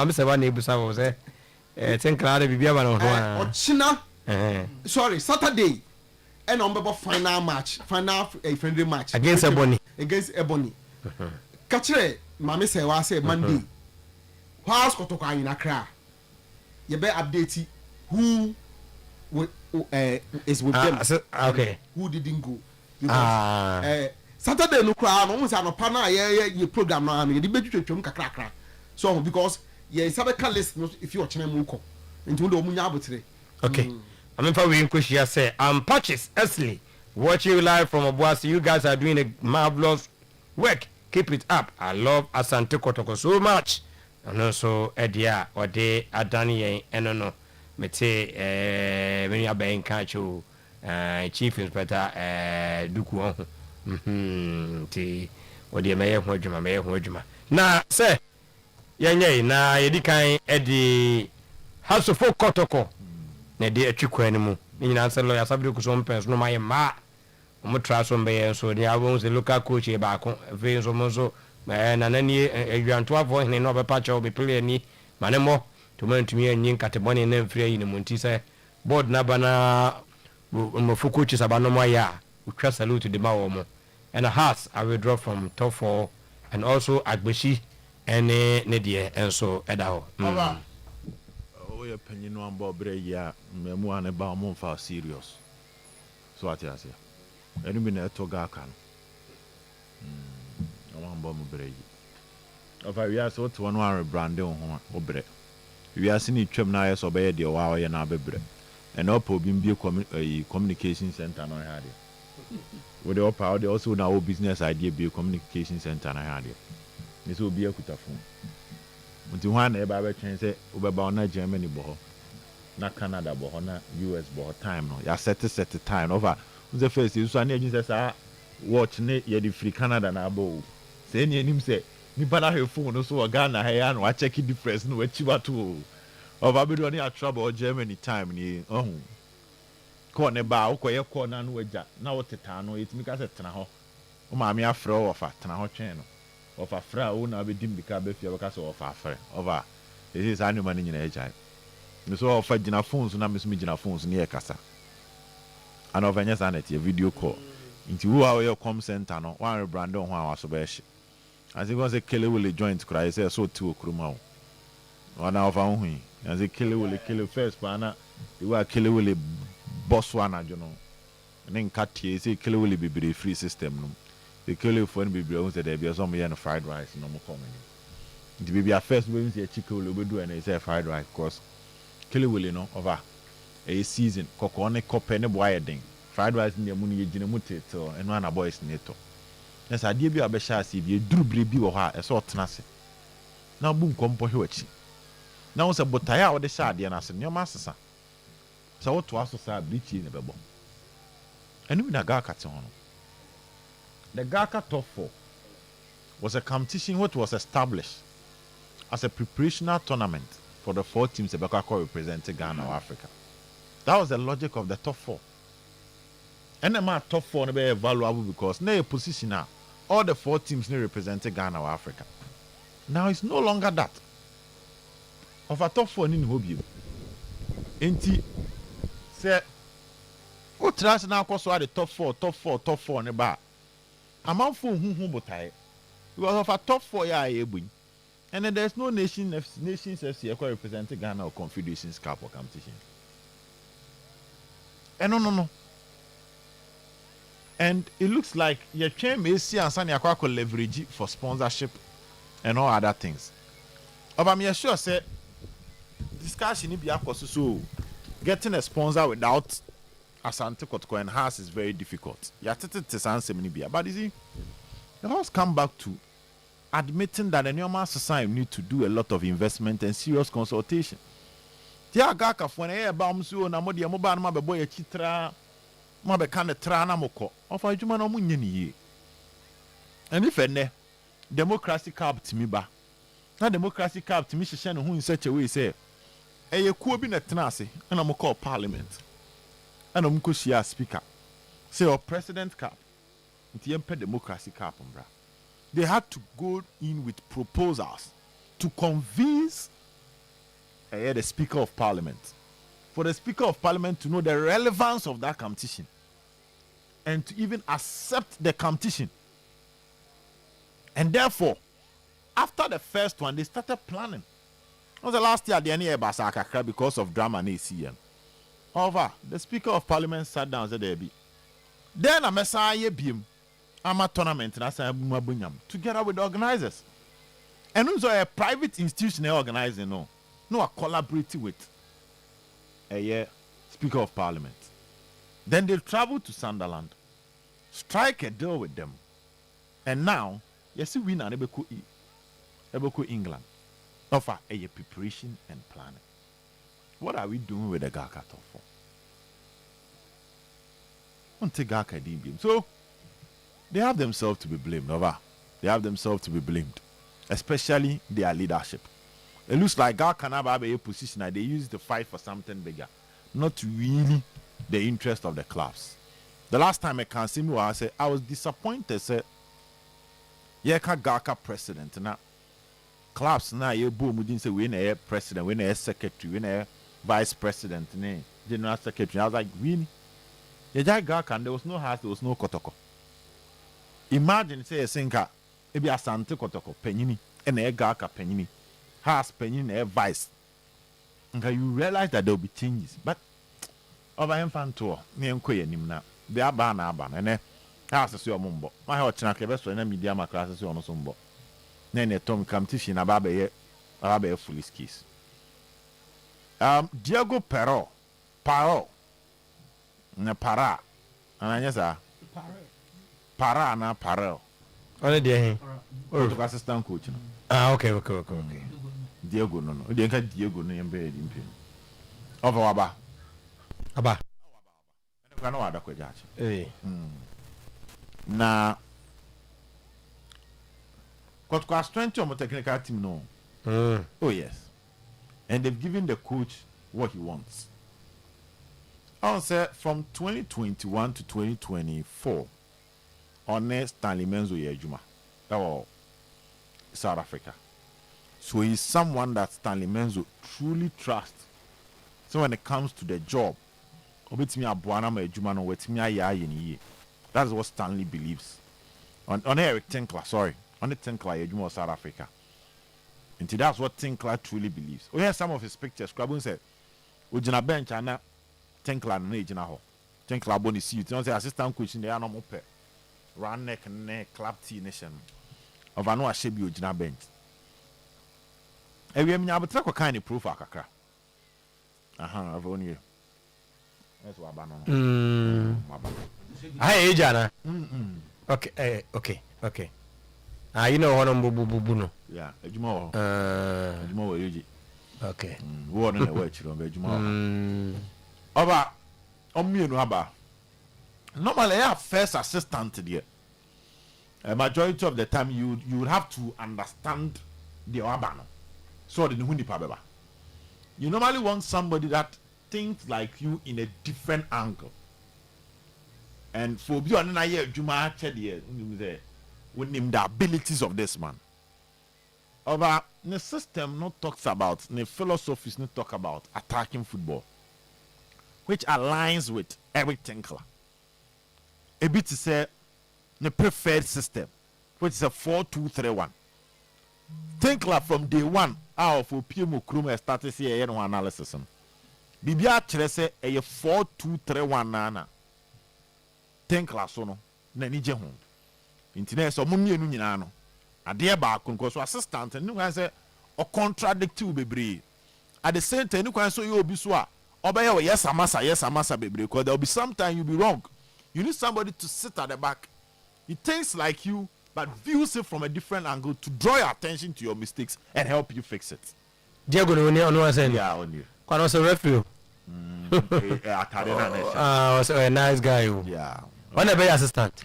me say ba na ebusa wo say Tinkler de bibia ba no ho Ochina sorry Saturday and on final match, final a friendly match against Ebony. Catcher, Mammy say, I say Monday. How's Kotoka in Accra? You better update who is with them. Okay. Who didn't go? Saturday no crowd, almost an opana, yeah, program now. I mean, the better to crack. So, because yeah, it's a list if you're watching Muko into the Munyabutri. Okay. I mean, for we in Kushia say, I'm Patches Esley, watching you live from Obuasi. You guys are doing a marvelous work. Keep it up. I love Asante Kotoko so much. And also, Edia, or de Adani, and no, Mete, many are being catcho, Chief Inspector, Duku, or the Mayor Hojima. Now, say, Yanya, na Yedikai, Eddie, House of Folk Kotoko. Na de atwikwa animu ni na answer lawyer sabi ko so mpens no my ma mo tra so mbe so ni abon se local coach e ba ko ve so mo so na nani adwanto afo hene no be pa cha be play ni mane mo to man tumi anyin katebone na mfiri yi ni monti se board na bana mo fo coach saba no mo ya utwa salute de ma wo mo and a heart I will draw from top 4 and also agbeshi ene ne de enso eda ho your opinion on Bob Brea, Memoine about Monfa serious. So I tell you, any minute to Gakan. I want Bob Brea. If I ask what 1 hour brand on Obre, we are seeing each nice obey the Wow and Abebre, and up be a communication center. No, I had it. With the power, they also now business idea be a communication center. I had it. This will be a kutaphone. Until one ever change say about na Germany boho, na Canada boho, na US boho time no. Ya set the time over. The first you so any say watch ne ye the free Canada na bo. Say ni him say ni bana her phone no so Ghana here no check difference no achieve to. Over be do any trouble Germany time ni ko ne ba wo koye ko na no agya na wo teta no etimi ka se tena ho. O ma me afre wo fa tena ho twen no. Of a fra una be dim bika be fia baka so of a fra over this is animal in your age so of gina phones na miss me gina phones near kasa and of any sanity video call into who are your com center no one brand on one was be as he was a killer will joint cry say so two okruma one of our hu as a killer will kill first pana you were killer will boss one you know and then cut here say killer will be free system no. The killer phone be able to there be some fried rice no more coming. The baby at first when see a chicken will do and they say fried rice because killer will know over a season kokone kopene boy ding fried rice in the money you mute and one boys neto. Yes, I did be a besha see be drew baby or her a sort nasi. Now boom compo hiwachi. Now was a botaya or the shad and I said your master. So what was so sad bleachy in the bebo. And we na got on. The Gaka Top 4 was a competition which was established as a preparational tournament for the 4 teams that represented Ghana or Africa. That was the logic of the top 4. And the top 4 is very valuable because now a position now, all the 4 teams represented Ghana or Africa. Now it's no longer that. Of a top 4 in hobby. Enti say what trust now cause the top 4 on the bar. Amount for who botai because of a top 4 year and then there's no nations FC representing Ghana or Confederations Cup or competition. And no. And it looks like your chain may see and Sanya Kwako leverage for sponsorship and all other things. But I'm sure say discussion in Biakosu so getting a sponsor without Asante Kotoko and Haas is very difficult. But you see, it has come back to admitting that the normal society need to do a lot of investment and serious consultation. Tia gaka for na ba msu na modi amoba na mabebo ya chitra mabe kan tra na moko. Ofa adwuma na munye ni ye. And if ene democracy cup timi ba. Na democracy cup timi hye no hu in such a way say eye kuo bi na tena ase na moko parliament. And Mkushia speaker. Say our president cap. The democracy cap. They had to go in with proposals to convince the speaker of parliament. For the speaker of parliament to know the relevance of that competition. and to even accept the competition. And therefore, after the first one, they started planning. It was the last year, the year Basaka because of drama and ACM. However, the Speaker of Parliament sat down and said, there be. Then a Messiah beam, I'm a tournament, and I said, together with the organizers. And also a private institution organizing, no, I collaborated with a Speaker of Parliament. Then they traveled to Sunderland, strike a deal with them, and now you see we na Ebeko England offer a preparation and planning. What are we doing with the Gaka for? So they have themselves to be blamed, over. They have themselves to be blamed, especially their leadership. It looks like Gaka now have a position that they use to fight for something bigger, not really the interest of the clubs. The last time I can see me, I said I was disappointed. Say, yeah, Gaka president now. Clubs now you boom didn't say we a president, we a secretary, we a vice president, general secretary. I was like, really? Yeah, Gaka, and there was no house, there was no kotoko. Imagine say a sinker, maybe a Sante kotoko, penini, and a Gaka penini, house penini, a vice. And you realize that there will be changes, but over infant tour, me and Koya Nimna, they are ban, and then house is your mumbo. My hot snack, best friend, media classes on Sumbo. Then a Tom competition, a baby, fully skis. Diego Paro, na para, and I just para na Paro. Only there, assistant coach. Okay. Diego, no, they can Diego name bed in pin. Over Aba. Aba. I know other question. Eh. Na Got strength on the technical team, no. Oh, yes. And they've given the coach what he wants. I say from 2021 to 2024, on Stanley Menzo Yejuma. That was South Africa. So he's someone that Stanley Menzo truly trusts. So when it comes to the job, that's what Stanley believes. On Eric Tinkler, sorry. On the Tinkler Yejuma of South Africa. And that's what Tinkler truly believes. We have some of his pictures. Krabun said, Ujina bench and Tinkler and Ejina Ho. Tinkler Bonnie see you. Say assistant coach in the animal pair. Run neck and neck, clap tea nation. Of Anua Shebi Ujina bench. And we have a track of kind of proof. Kakra. I've only you. That's what Hi, Jana. Okay. You know what I'm bubuno. Yeah, Ejuma. Okay. What in the way, Ejuma. Over, me no haba. Normally, I have first assistant there. A majority of the time, you would have to understand the Obano. So the Hundi Pabeba. You normally want somebody that thinks like you in a different angle. And for you and I, Juma with him the abilities of this man. Over the system not talks about, the philosophies not talk about attacking football, which aligns with Eric Tinkler. A bit to say the preferred system, which is a 4-2-3-1. Tinkler from day one, our for Pimo Krum started here no analysis. Bibia Chrese a 4-2-3-1 nana. Tinkler sono, Nani Jehon. Internet so mummy no nyina no ade ba akon so assistant no kan say o contradict you bebre at the same time no kan so you obi so a obey yes amasa bebre because there will be sometime you be wrong. You need somebody to sit at the back. He thinks like you but views it from a different angle to draw your attention to your mistakes and help you fix it. Diego no say yeah on you quan was a referee was a nice guy. Yeah, one a assistant.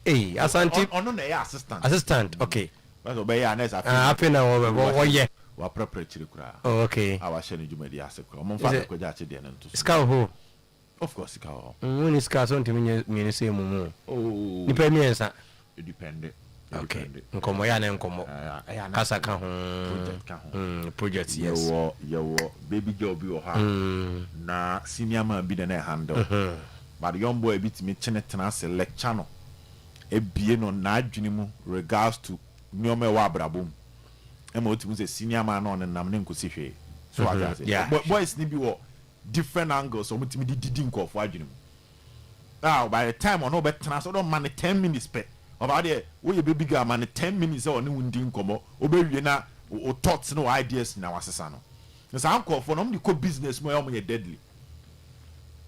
Hey, Asante. On no assistant. Assistant, okay. But obey honest. Happy now. Yeah. Wa preparatory kura. Oh, okay. Our sheni juma di asekura. Mo fa ko ja che de na nto. Ska ho. Of course ska ho. When ska so ntimi me say mumu. Oh. Ni pa miensa. It depend. Okay. Nkomo ya na nkomo. Kasa ka ho. Project ka ho. Project yes. Yo baby girl bi o ha. Na senior man bi na handle. but the young boy bit me chenetana se lecture no ebie no na adwene mu regards to nyoma wa abrabom e ma otimu se senior man no nam ne nkosi hwe so what I say boys ni bi wo different angles so mutimi didi nkofo adwene mu now by the time on obetena so don't man 10 minutes pe about there we be bigger man 10 minutes or ni wundi nkomo obewie na o thoughts no ideas na wasesa no so ankofo no mdi ko business mo ye deadly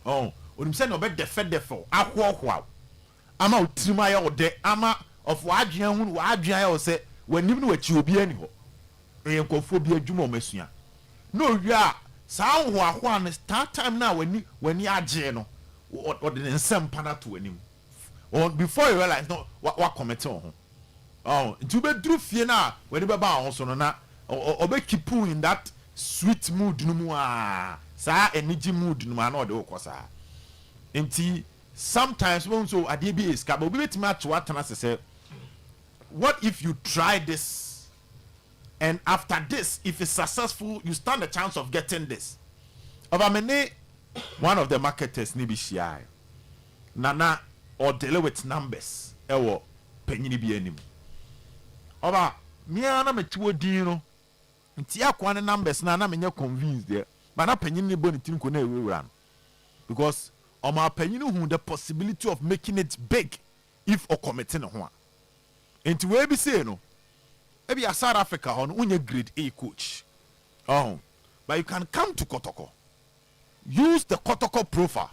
oh onim se no be defo ahoho ama otirima ya ode ama of wadwen hu wadwen ya o se wanim no wachi obi ani ho enkofo bi adwuma o masua no wi a sa ahoho an start time na wani age no or the nsem pana to anim or before you realize no what comment on oh to be through fie na when be ba ho so no na obe keep in that sweet mood no mu sa energy mood no ma na de okosa enti sometimes when so ade bi is ka but obi betimi ato atana say what if you try this and after this if it's successful you stand a chance of getting this over many one of the marketers ni bi shia nana or deal with numbers ewo panyini bi anim oba mia na metiwo din no nti akwa ne numbers na menya convinced there but na panyini ni boni tin ko na ewura no because oma panyini hu the possibility of making it big if o committing ho a nti we bi say no e bi South Africa ho no unye grade A coach oh but you can come to Kotoko. Use the Kotoko profile,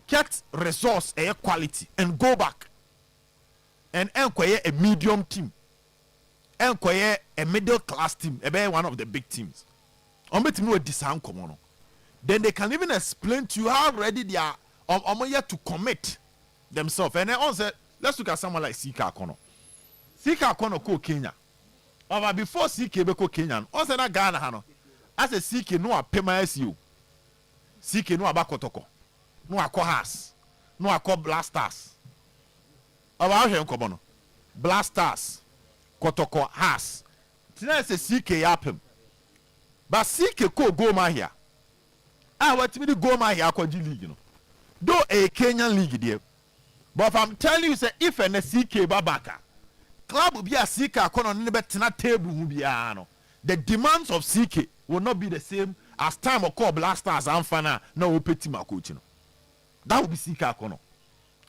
get resource a quality, and go back and acquire a medium team, acquire a middle class team, one of the big teams. Then they can even explain to you how ready they are yet to commit themselves. And then also, let's look at someone like Sika Akono. Sika Akono ko Kenya. Over before Sika be ko Kenya, also na Ghana hano. As a Sika no a pema SU. CK no abakotoko no akohas no akọ blasters aba ahwe nkomo no blasters kotoko has tina se CK yapem ba CK ko go ma here watimi di go ma here akọji league no do a Kenyan league there but if I'm telling you say if a CK babaka club bi a CK akono ne betina table hu bia no the demands of CK will not be the same as time or call blasters and fana na opeti ma coach no that will be CK akono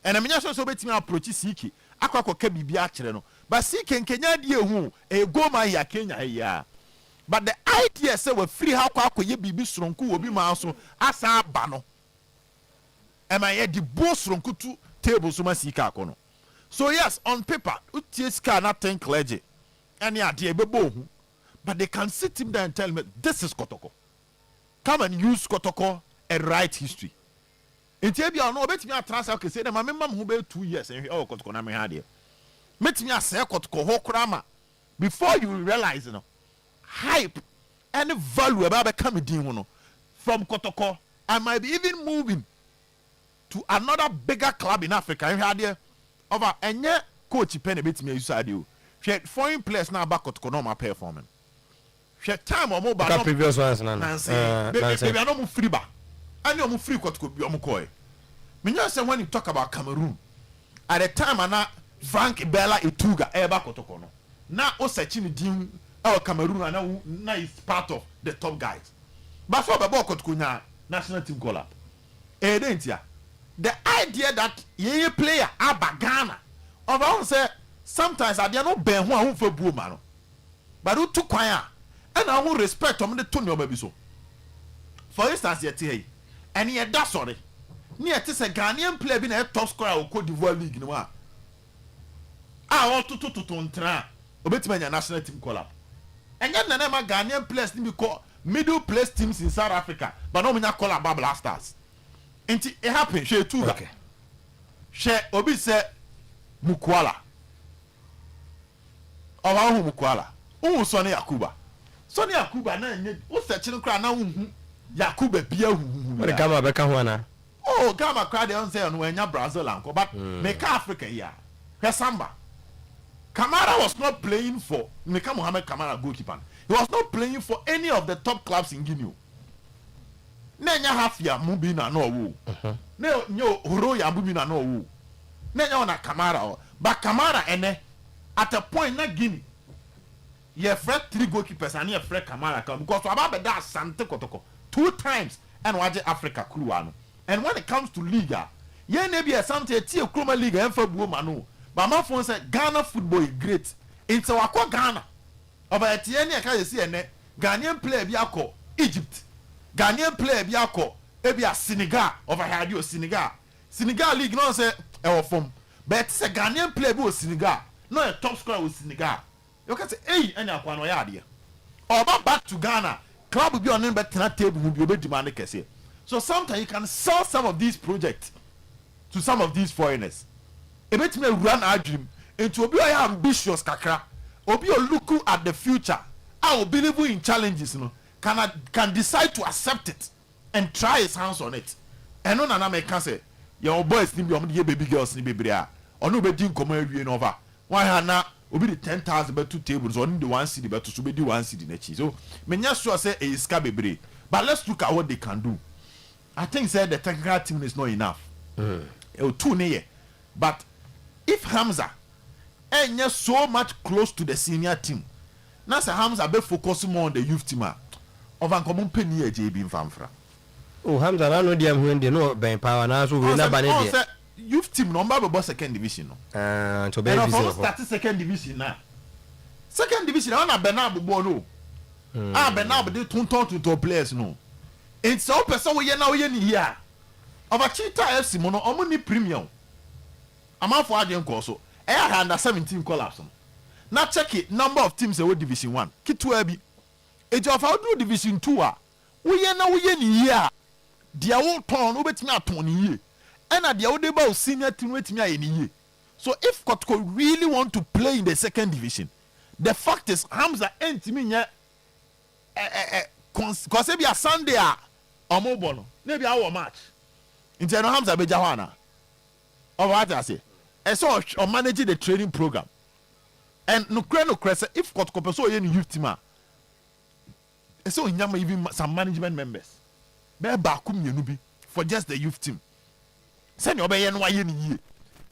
and amenya so beti me approach CK akwa ka bibia kire no but CK Kenya die hu e go ma ya Kenya ya but the idea say we free how akoye bibi soronku obi ma so asa ba no e ma ye di bo soronku tu table so ma CK akono so yes on paper utie ska na ten clergy any ade e bebo hu but they can sit him there and tell me this is Kotoko. Come and use Kotoko and write history. In Tibia, no, bet me a transfer can say that my mom who be 2 years and oh Kotoko na me had here. Met me a say Kotoko Hokrama before you realize hype and value about coming in from Kotoko. I might be even moving to another bigger club in Africa. And had here over and yet coach penny bit me use you. Foreign players now back Kotoko no my performance. Time or more but previous ones baby I no mu free ba ani o mu free Kotoko bi o mu koy me nya say when you talk about Cameroon at the time ana Frank Bella Etuga eba Kotoko no na o search ni din Cameroon ana na is part of the top guys but for be Kotoko nya national team call up dentia the idea that ye player abagana of I say sometimes I dey no ben ho a ho fa buo ma no but who took kwan and I will respect them the Tony baby so. For instance, yet here, and he that's sorry. Near to say Ghanaian player being a top scorer of Cote d'Ivoire League. No, I want to try. Obetman national team call up. And yet, the name of Ghanaian players be called middle place teams in South Africa, but no, me not call up blasters. And it happened. She too. Okay. She Obi say Mukwala. Owa Mukwala. Sonny Yakuba. Sonny Yakuba na nye o search no kra na hu Yakuba bia hu. But Gama beka ho na. Oh, Gama crowd on say on wenya Brazil anko, but make Africa here. Samba. Kamara was not playing for Mohamed Kamara goalkeeper. He was not playing for any of the top clubs in Guinea. na nya half ya mu bi na no wo na nyo horo ya mu bi na no wo na nya na Kamara but Kamara ene at a point na Guinea ye fret 3 goalkeepers and ye fret Kamara come because about that Sante Kotoko 2 times and waje Africa crew ano and when it comes to league ye na be something tie Kroma league en fa buo ma no but my phone say Ghana football is great into akwa Ghana oba tie ne ka yesi ene Ghanaian player bi akọ Egypt Ghanaian player bi akọ ebi a Senegal over here Senegal league no say e wo form but say Ghanaian player bi o Senegal no a top scorer with Senegal you can say hey anya akwa no ya ade oba back to Ghana club bi on be tena table mu bi obe demand kese so sometimes you can sell some of these projects to some of these foreigners e betime run our dream into obi o ambitious kakra obi o look at the future I will believe in challenges, you know, can decide to accept it and try his hands on it. And no na make can say your boys need be baby girls need be bria. Or no be din come every over. Why na obi the 10,000 be 2 tables or the 1 cedi be to be the 1 cedi nechi. So me nya sure say e ska bebre. But let's look at what they can do. I think say the technical team is not enough. Too near. But if Hamza ain't so much close to the senior team. Now say Hamza be focusing more on the youth team. Over common penny a JB in Famfra. Oh, Hamza, I know them when they know Ben Power now, so we never youth team number be second division. To be start second division now. Second division, I want Bernard Bono. Bernard be turn to players no. It's so person we now we here. Over Cheetah FC mono omni premium. I'm out for agent so. I under 17 collapse. Now check it number of teams away division 1 kitu abi ejo afa do division 2 a we ni here dia wo ton obetimi aton ni ye and dia wo dey ba senior team wetimi aye ni ye so if Kotoko really want to play in the second division the fact is Hamza entimi nya cause be a Sunday a omobo no na be our match into no Hamza be jahwana of what I say and so or manage the training program. And no cresa if Kotoko so yen youth team so nyama even some management members be ba kum yenu bi for just the youth team send your be yen wa yen yie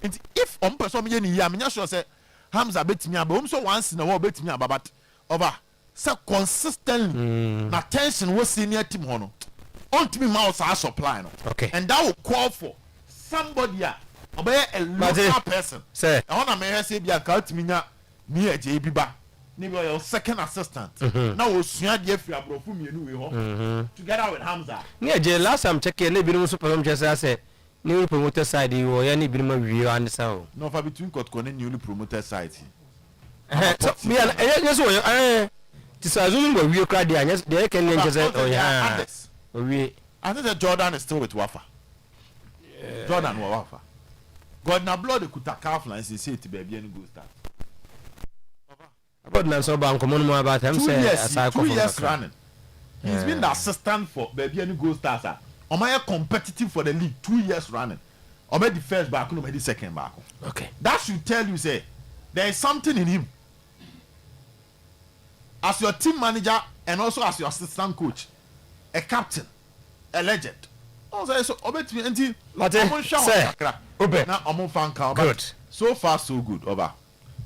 and if on person yen yie am nya sure say Hamza betimi aba so once na wo betimi aba but over so consistently na tension wo senior team ho no on to me mouse our supply no okay and that will call for somebody obey a local person say I want to me say bia ka utimi nya me a JB ba ni be your second assistant now osua de afri abrofu mienu we ho together with Hamza ni je last time check na bi no so problem just say new promoter side wo ya ni bi no wi and so no for between Kotoko and newly promoted side so me yes wo tisazunu go wi kra de anya de can nje say oh yeah we I think that Jordan is still with Wafa Jordan Wafa God na blood kuta Kaufland say it baby and go start God na so ban common more about him say aside 2 years running. He's been the assistant for baby and go stars. Am I competitive for the league 2 years running? Or maybe the first back, no maybe the second back. Okay. That should tell you say there is something in him. As your team manager and also as your assistant coach, a captain, a legend. Also so obet me until Obe. Now I'm fan count. Good. So far so good over.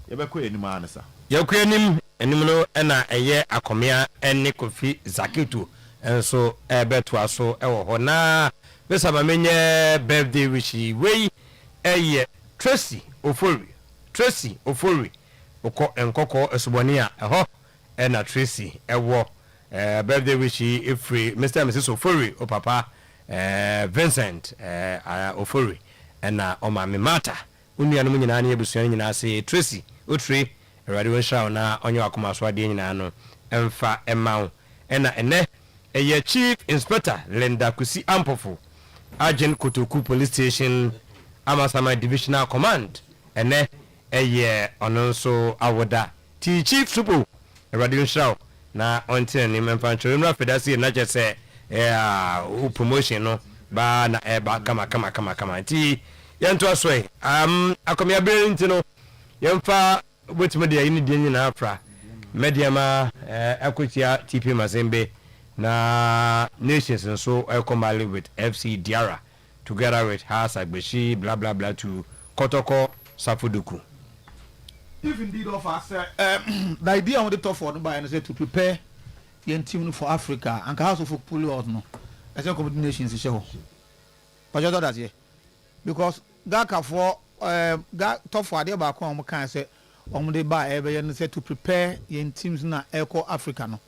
You be ko anima answer. Yakwanim enimno na eye akomea ene Kofi Zakitu enso beto aso ewo ho na besaba menye birthday wish we eye Tracy Ofori oko enkoko esoboni a eho na Tracy ewo birthday wish free Mr. and Mrs. Ofori o papa Vincent Ofori na o mama Mata unuanum nyina na ebusuan nyina se Tracy otri radio show na onye akoma so ade nyina no emfa emawo na ene eye Chief Inspector Linda Kusi Ampofo Agent Kotoku Police Station Amasama Divisional Command ene eye ononso awoda T Chief Supo radio show na onte ni memfa nchoro fedasi na jese promotion no ba na eba kama ti yanto asoe akomia brenti no yemfa wetime de yini de nyina afra media ma akotia TP Mazembe na nations nso Mali with FC Diara together with Has Agbeshi blah blah blah to Kotoko Safuduku. If indeed of us, the idea on the top for by and say to prepare the team for Africa and also for pull out no, as a combination is show. But you know that yeah, because Gaka for top for the back home can say on the buy every and say to prepare the teams na Eco Africa no,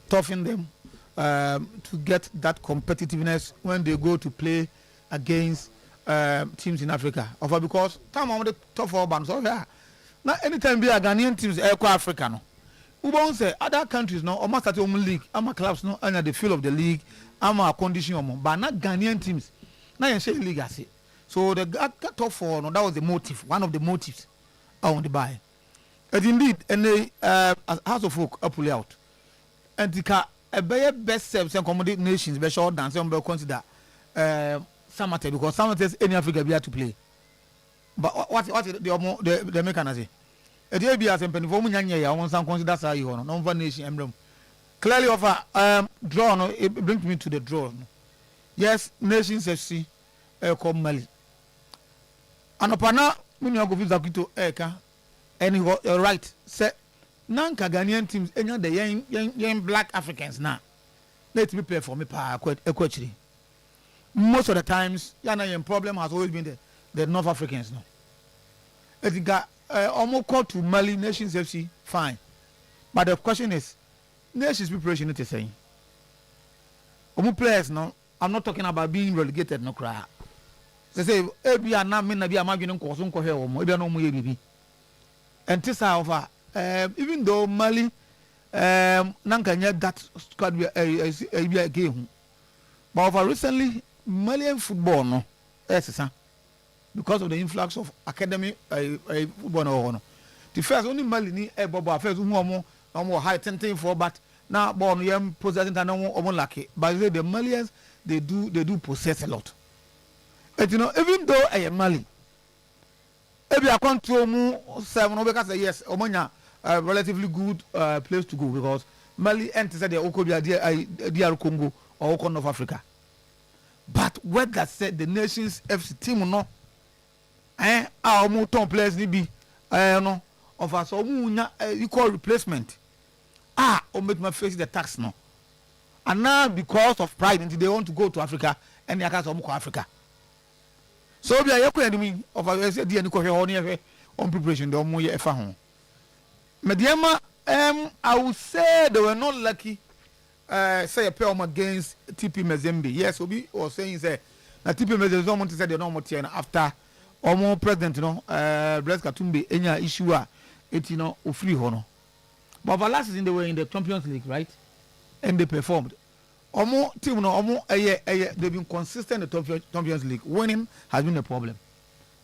toughen them to get that competitiveness when they go to play against teams in Africa. Over because time on the top four bands over here. Now anytime be a Ghanaian teams Eco Africa no. We won't say other countries no almost at home league, I'm a clubs no under the feel of the league, I'm a condition but not Ghanaian teams. Now you say league I say. So the top four no, that was the motive, one of the motives on the buy. And indeed, and they House of Folk up pull out. And the a best self and accommodate nations be short dance and be consider Samate because Samate is any Africa be to play. But what the mechanism? A day be as a penny for Munya, I want some consider say you no one nation emblem. Clearly offer draw no it brings me to the draw. No. Yes, nations FC come Mali. And upon now, when you go visit Zakito Eka, and you are right, say Nanka Ghanaian teams, any of the young black Africans now. Let me play for me, actually. Most of the times, Yana problem has always been the North Africans. No, it got almost called to Mali Nations FC, fine. But the question is, Nations preparation is saying. Players, no, I'm not talking about being relegated, no cry. They say, every now, me, be a margin course, uncle here, or maybe no more, and this over. Even though Mali Nankanya that squad a game, but over recently Malian football no because of the influx of academy football no. The first only Mali ni Bobo first more high tenting for but now born young possessing and no lucky. But the Malians they do possess a lot. And you know even though I am Mali. Maybe I can't tell you 7 because yes, Omonia relatively good place to go because Mali enters the Okobia DR Congo or Okon of Africa. But what that said the nations FC team no our more top players be no of us equal replacement. Or make my face the tax no. And now because of pride they want to go to Africa and they can't Africa. So we are equally of our said the on preparation the more year home. Mediama I would say they were not lucky say a pair against TP Mazembe. Yes, Obi or saying say na TP Mazembe want to say the normal tier after almost president Blaise Katumbi any issue it free hono. But last season they were in the Champions League, right? And they performed. Team they've been consistent in the Champions League. Winning has been a problem.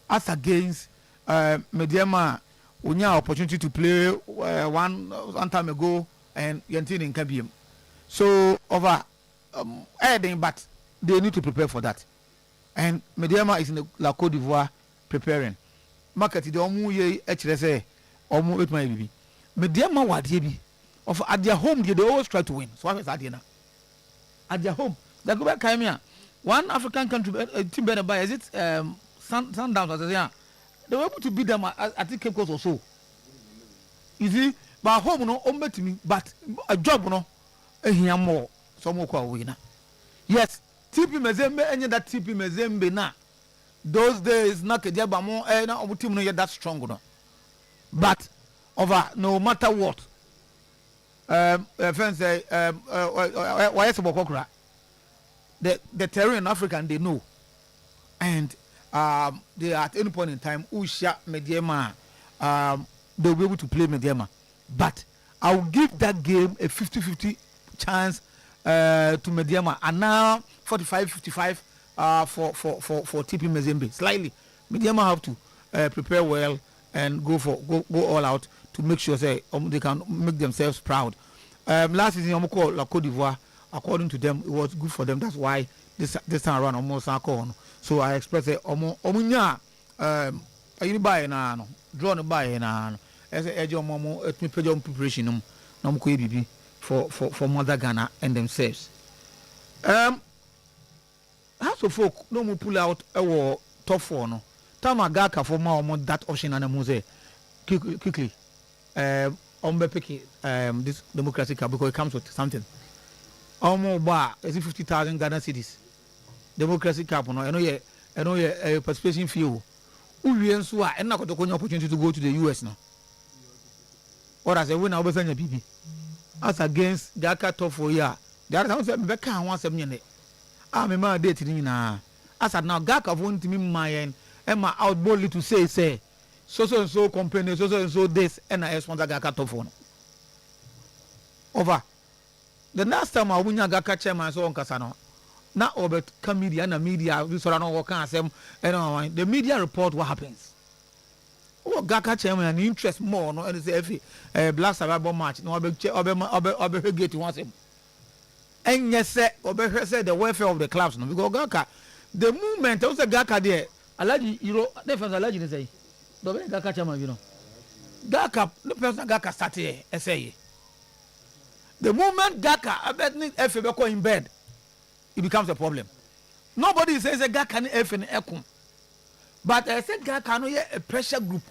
As against Mediama, we had opportunity to play one time ago and Yantin in Kabim. So over but they need to prepare for that. And Mediama is in La Côte d'Ivoire preparing. Market the Omu HSA Omu with my baby. Mediama Wadibi of at their home they always try to win. So what is that now? At their home. They go back here. One African country team better by is it Sundowns? They were able to beat them at the Cape Coast or so. You see, but home no to me, but a job no here more. Some more winner. Yes, TP Mazembe and that TP Mazembe na. Those days not a job more na team no yet that strong no. But over no matter what. Friends say why is about the terrain in Africa and they know and they are at any point in time Usha Mediama they'll be able to play Mediama but I'll give that game a 50-50 chance to Mediama and now 45-55 for TP Mazembe slightly Mediama have to prepare well and go all out to make sure say they can make themselves proud. Last season, La Côte d'Ivoire, according to them, it was good for them. That's why this time around almost on. So I express it omunya buy na no draw no buy na no as a momo preparation for Mother Ghana and themselves. House of folk no more pull out our top 4 no. Time Gaka for more that option and muse quickly. This democracy cup because it comes with something. Bar is 50,000 Ghana cities. Democracy cup no. I know a participation fee. And not got the opportunity to go to the US now. Or as a winner over Sanya PP. As against Gaka top 4 year. The other time said Becca wants a minute. I'm a man dating now. As at now Gaka won't me my end. And my out boldly to say so and so company so and so this and I sponsor Gaka top 4. Over. The last time I win Gaka chairman so on Casano. Now over media and media we saw no work and the media report what happens. Oh Gaka chairman and interest more no and say black Sabbath match no obe get once him. And yes say the welfare of the clubs no because Gaka the movement also Gaka there Alaji you defense Alaji say do be Gaka chairman you know Gaka the person Gaka started say the moment Gaka abet need FB in bed it becomes a problem. Nobody says a Gaka can F and Ekum. But I said Gaka no a pressure group.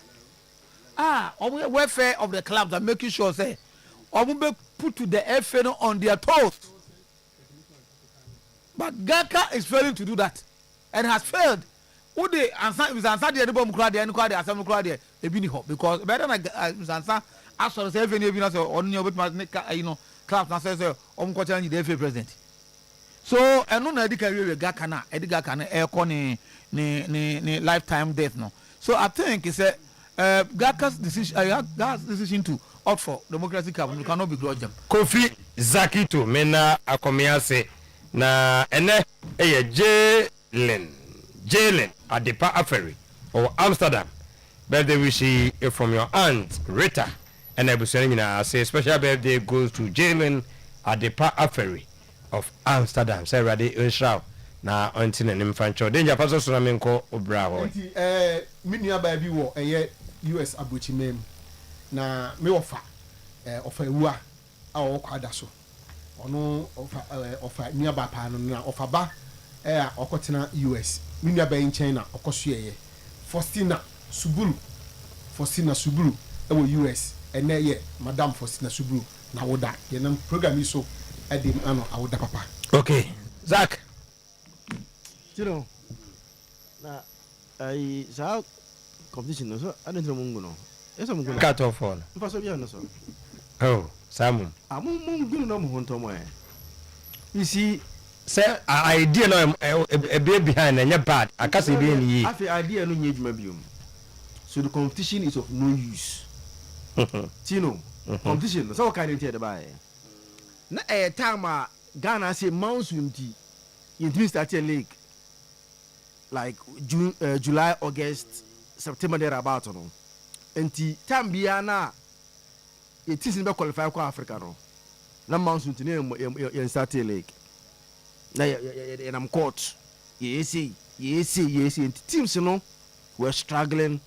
Or welfare of the clubs and making sure say or be put to the FN on their toes. But Gaka is failing to do that and has failed. Who they answer is answer the anybody crowd and crowd assembly crowd there a bini hop because better than answer as for the FN even as on your clubs and says the FA president. So I know na edika Gaka na Gaka na ni lifetime death no. So I think it's a Gaka's decision to opt for democracy cup cannot be grudged. Kofi Zakito mena akomiase na ene Jalen Adepa Aferi or Amsterdam. Birthday wish from your aunt Rita and I say special birthday goes to Jalen Adepa Aferi of Amsterdam. Say ready Israel na until an infant danger paso sunamenko obraho. Minia baby wo US abuchi mem na me offer ewa a wo kwada so ono offer niaba pa no na offer ba okotena US minia ba in China okosue Faustina Suburu ewo US ene ye Madam Faustina Suburu na woda ye nam program yi so edim ano awoda papa. Okay Zach you know na I saw competition no so I don't know mungu eso mungu cut off all mfaso bia no so oh Samu mungu no mu honto mo you see say idea no a be behind and bad akase be ni afi idea no nyejuma biom so the competition is of no use tino competition so kind of the buy na time Ghana say monsoon ti you start a league like June, July, August, September there about no. Enti time biana it is not qualify for Africa no. Na monsoon ti ne start a league. Na and I'm caught. Yes. And teams no were struggling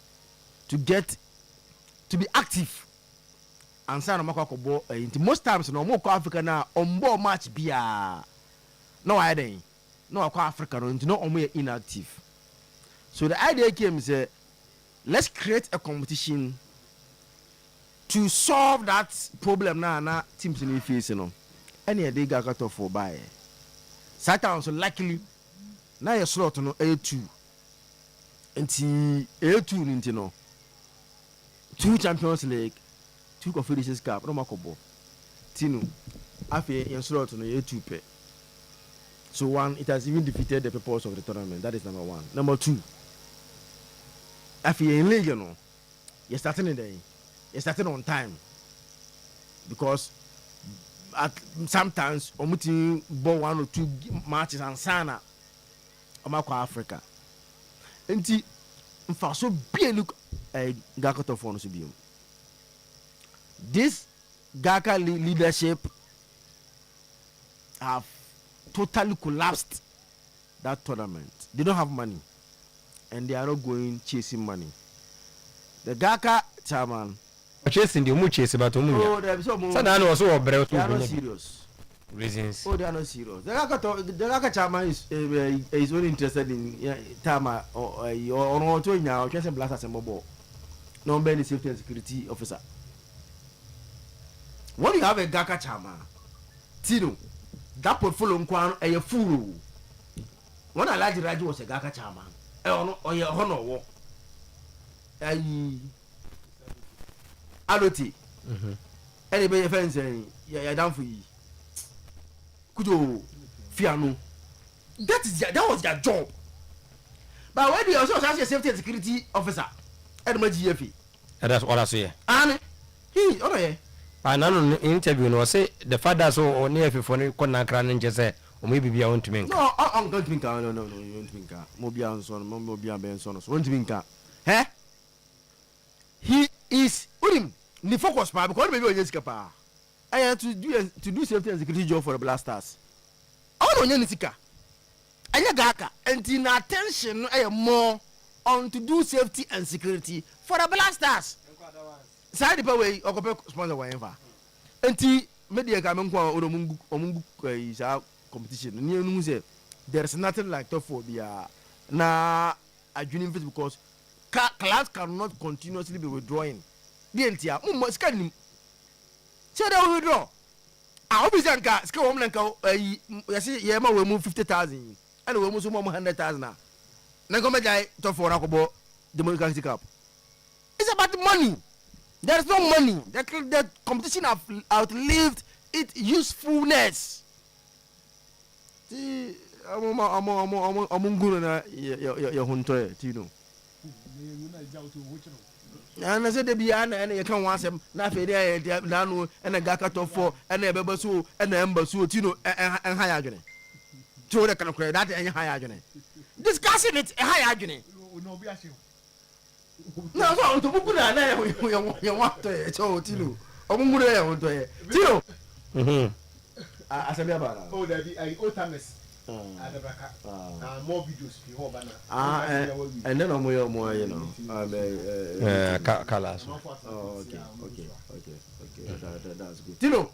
to be active. And so no makwa most times no more Africa na on board match bia. No I dey. No Africa no omo inactive. So the idea came say let's create a competition to solve that problem na teams in face no. Any day got off for buy. Satan so likely na your slot no A2. Enti A2 ninti no. 2 Champions League, 2 Confederations Cup no makobo. Tinu afi your slot no A2 pe. So one, it has even defeated the purpose of the tournament. That is number 1. Number 2, if you're in league, you're starting in the day. You're starting on time. Because sometimes, omuti ball 1 or 2 matches and sana, omako Africa. Enti, so be look Gaka to phone so be. This Gaka leadership have totally collapsed that tournament. They don't have money and they are not going chasing money. The Gaka chairman chasing the mu chase but oh they are so no so obre they are not serious. reasons. Oh, they are not serious. The Gaka Chama is only interested in Tama or not now. Just a blast as a mobile. No many safety and security officer. When you have a Gaka Chama, Tino, that portfolio a fool. When I like the radio was a Gaka Chama, or your honor. Aloti. Anybody fence you're down for you. Could you Fiano? That was their job. But when they also have a safety and security officer at my GFE. And that's what I say. And he, I know interview no say the father so near if for corner cran and just say or maybe be on to me. No, I'm going to think. No, you don't think. Mobia son, Mobia Benson, so won't think. Eh? He is him. The focus part because maybe you escapa. I had to do safety and security job for the blasters. I don't know anything. I Gaka and in attention I am more on to do safety and security for the blasters. Side the way or sponsor whatever. And media coming or is our competition. You say there's nothing like tophobia. Nah, I join because class cannot continuously be withdrawing. DNT, must can him. So they will withdraw. I hope he's a school woman. I see, Yama will move 50,000 and we'll move 100,000 now. Nagoma guy to for Rakobo, the Democratic Cup. It's about the money. There's no money. The competition have outlived its usefulness. See, I'm going to your hunter, Tino. And I said, the Biana and you can want them, nothing there, Nano, and a Gaka top 4, and a Bebasu, and the Embassy, Tino, and Hyagony. To the kind of credit that and Hyagony. Discussing it, a Hyagony. No, no, to put that you want to it, oh, Tino. Oh, Tino. I said, oh, the old timers. More videos and then I'm more, you know. Colors. Oh, okay. That's good. Tino.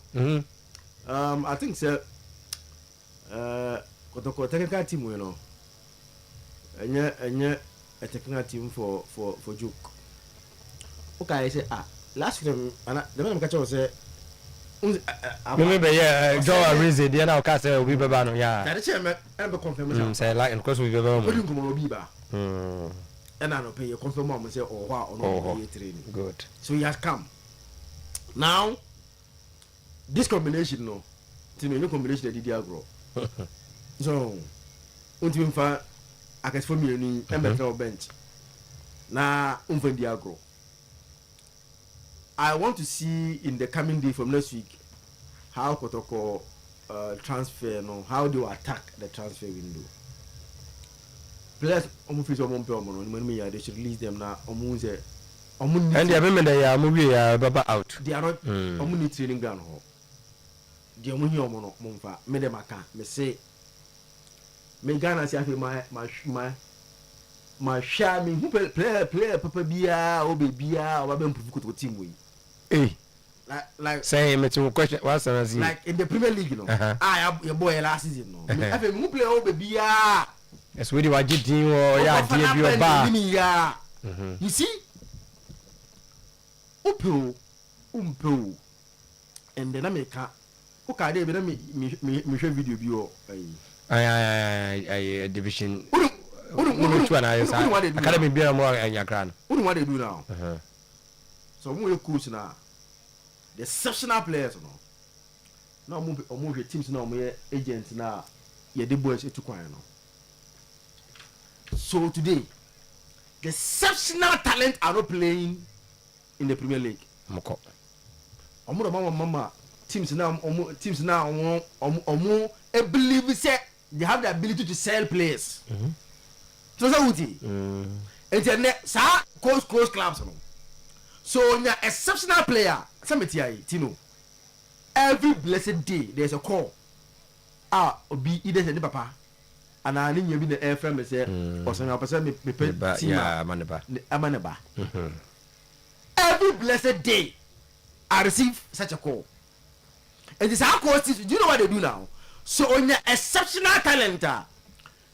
I think sir. Kotoko technical team, you know. And a technical team for Juke. Okay, I say last film and the man catch say. Remember, Joe Rizzi, the other castle will be Babano, yeah. That's a confirmation. Say, like, of course, we go home. And I don't pay your confirmation, say, oh, wow, no training. Good. So he has come. Now, this combination, no, to me, no combination that did grow. So, until I can for me, and bench. Now, grow. I want to see in the coming day from next week how Kotoko transfer, no, how they attack the transfer window. Players, they should release them now. And the women they are moving Baba out. They are not only training ground. The only monfa, made them a can. Me say, me Ghana say my charming who player Papa Bia or Babia or Babem Puku team way. Like say me to question what's like in the Premier League, you know. I have your boy last season, no. I have a player over Bia. Yes, we do a GT or yeah, your bar. You see? Umpo. And then I make okay, they me show video bio. I division. Which one I Academy be more in your grand. What they do now? So more coach now. The exceptional players, no. Now move teams now, my agents now. Yeah, the boys to quiet now. So today, the exceptional talent are not playing in the Premier League. Moko. Mama teams now, believe they have the ability to sell players. So internet, sir, close clubs. So you're exceptional player. Tino. Every blessed day there's a call. Be either the papa. And I need you be the air frame say or some person me yeah, Amanaba. Every blessed day I receive such a call. It is our courses. Do you know what they do now? So on your exceptional talent,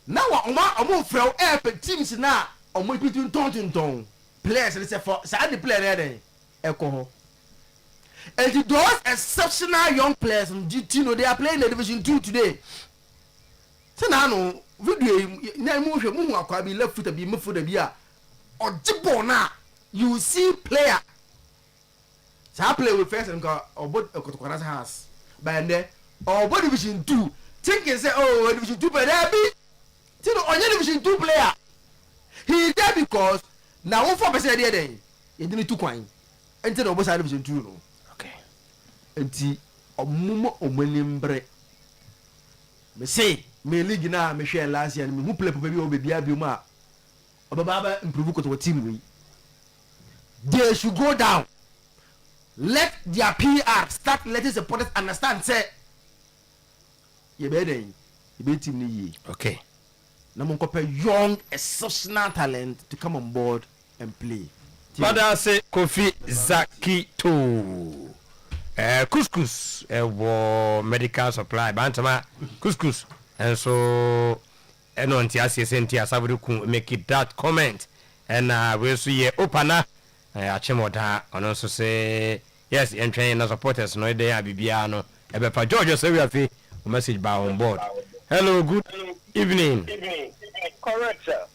now I'm from airport teams now. I'm between ton players. And it's for the player there. Alcohol. And those exceptional young players from GT, they are playing the Division 2 today. So now, video, now be left foot be moved for the beer. Or Jibona, you see player. So I play with first and go about a Kotokona's house. By then, or what Division 2, thinking say, oh, Division 2 player, there be. See, on your Division 2 player. He is there because now 4% there then. You didn't 2 coin. Enter the opposite Division 2. No. Okay. Enti omumo omanimbre. Me say, me league na me share last year me who play for baby obebia bi ma. Obaba improve ko to team we. They should go down. Let their PR start letting supporters understand say you be then you be team ni. Okay. Na mon copy young exceptional talent to come on board and play. Mother say Kofi Zakito. Couscous wo medical supply bantama couscous and so eno ntiase senti asabudu ku make it that comment and we so ye opana achemoda ono so say yes entren na supporters no dey abibia no ebe pa George say we have a message by on board. Hello, good evening. Correct, sir.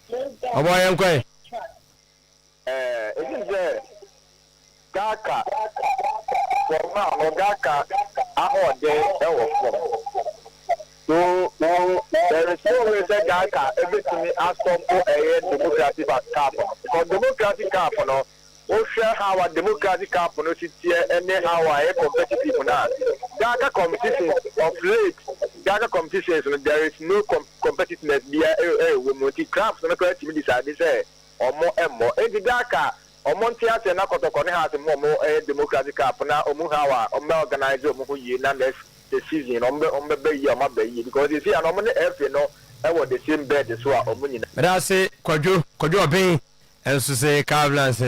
Obo yankwe It is Gaka. For now, Gaka, I so there is always a Gaka. Everything has come for a democratic cap. For democratic cap, no, we share how a democratic cap no sit here and then how I competitive now. Gaka competition of late, Gaka competitions, there is no competitiveness. We multi crafts, no correct me decide say. Or more and more. And the Gaka, or Montias and Nakotokone has a more democratic cap now, or Muhawa, or organizer who you know the season on the bay, or my bay, because you see, an ominous F, you know, I was the same bed as well. but I say Kojo Bay and so say Carlans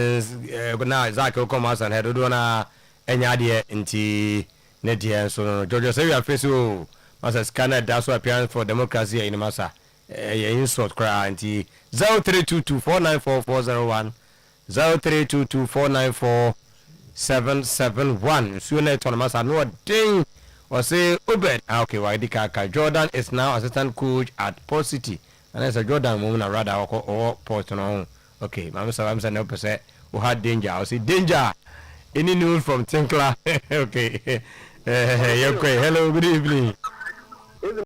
now Zako Comas and had Dona any idea into Nedia so Georgia say we are facing as a scanner that's what appearance for democracy in Massa. Insult cry anti 0322494401 0322494771 sooner Thomas no ding or say Obed okay why the Kaka Jordan is now assistant coach at Port City and as a Jordan woman rather or Port on okay Mama Sam said no percent who had danger I say danger any news from Tinkler okay hello good evening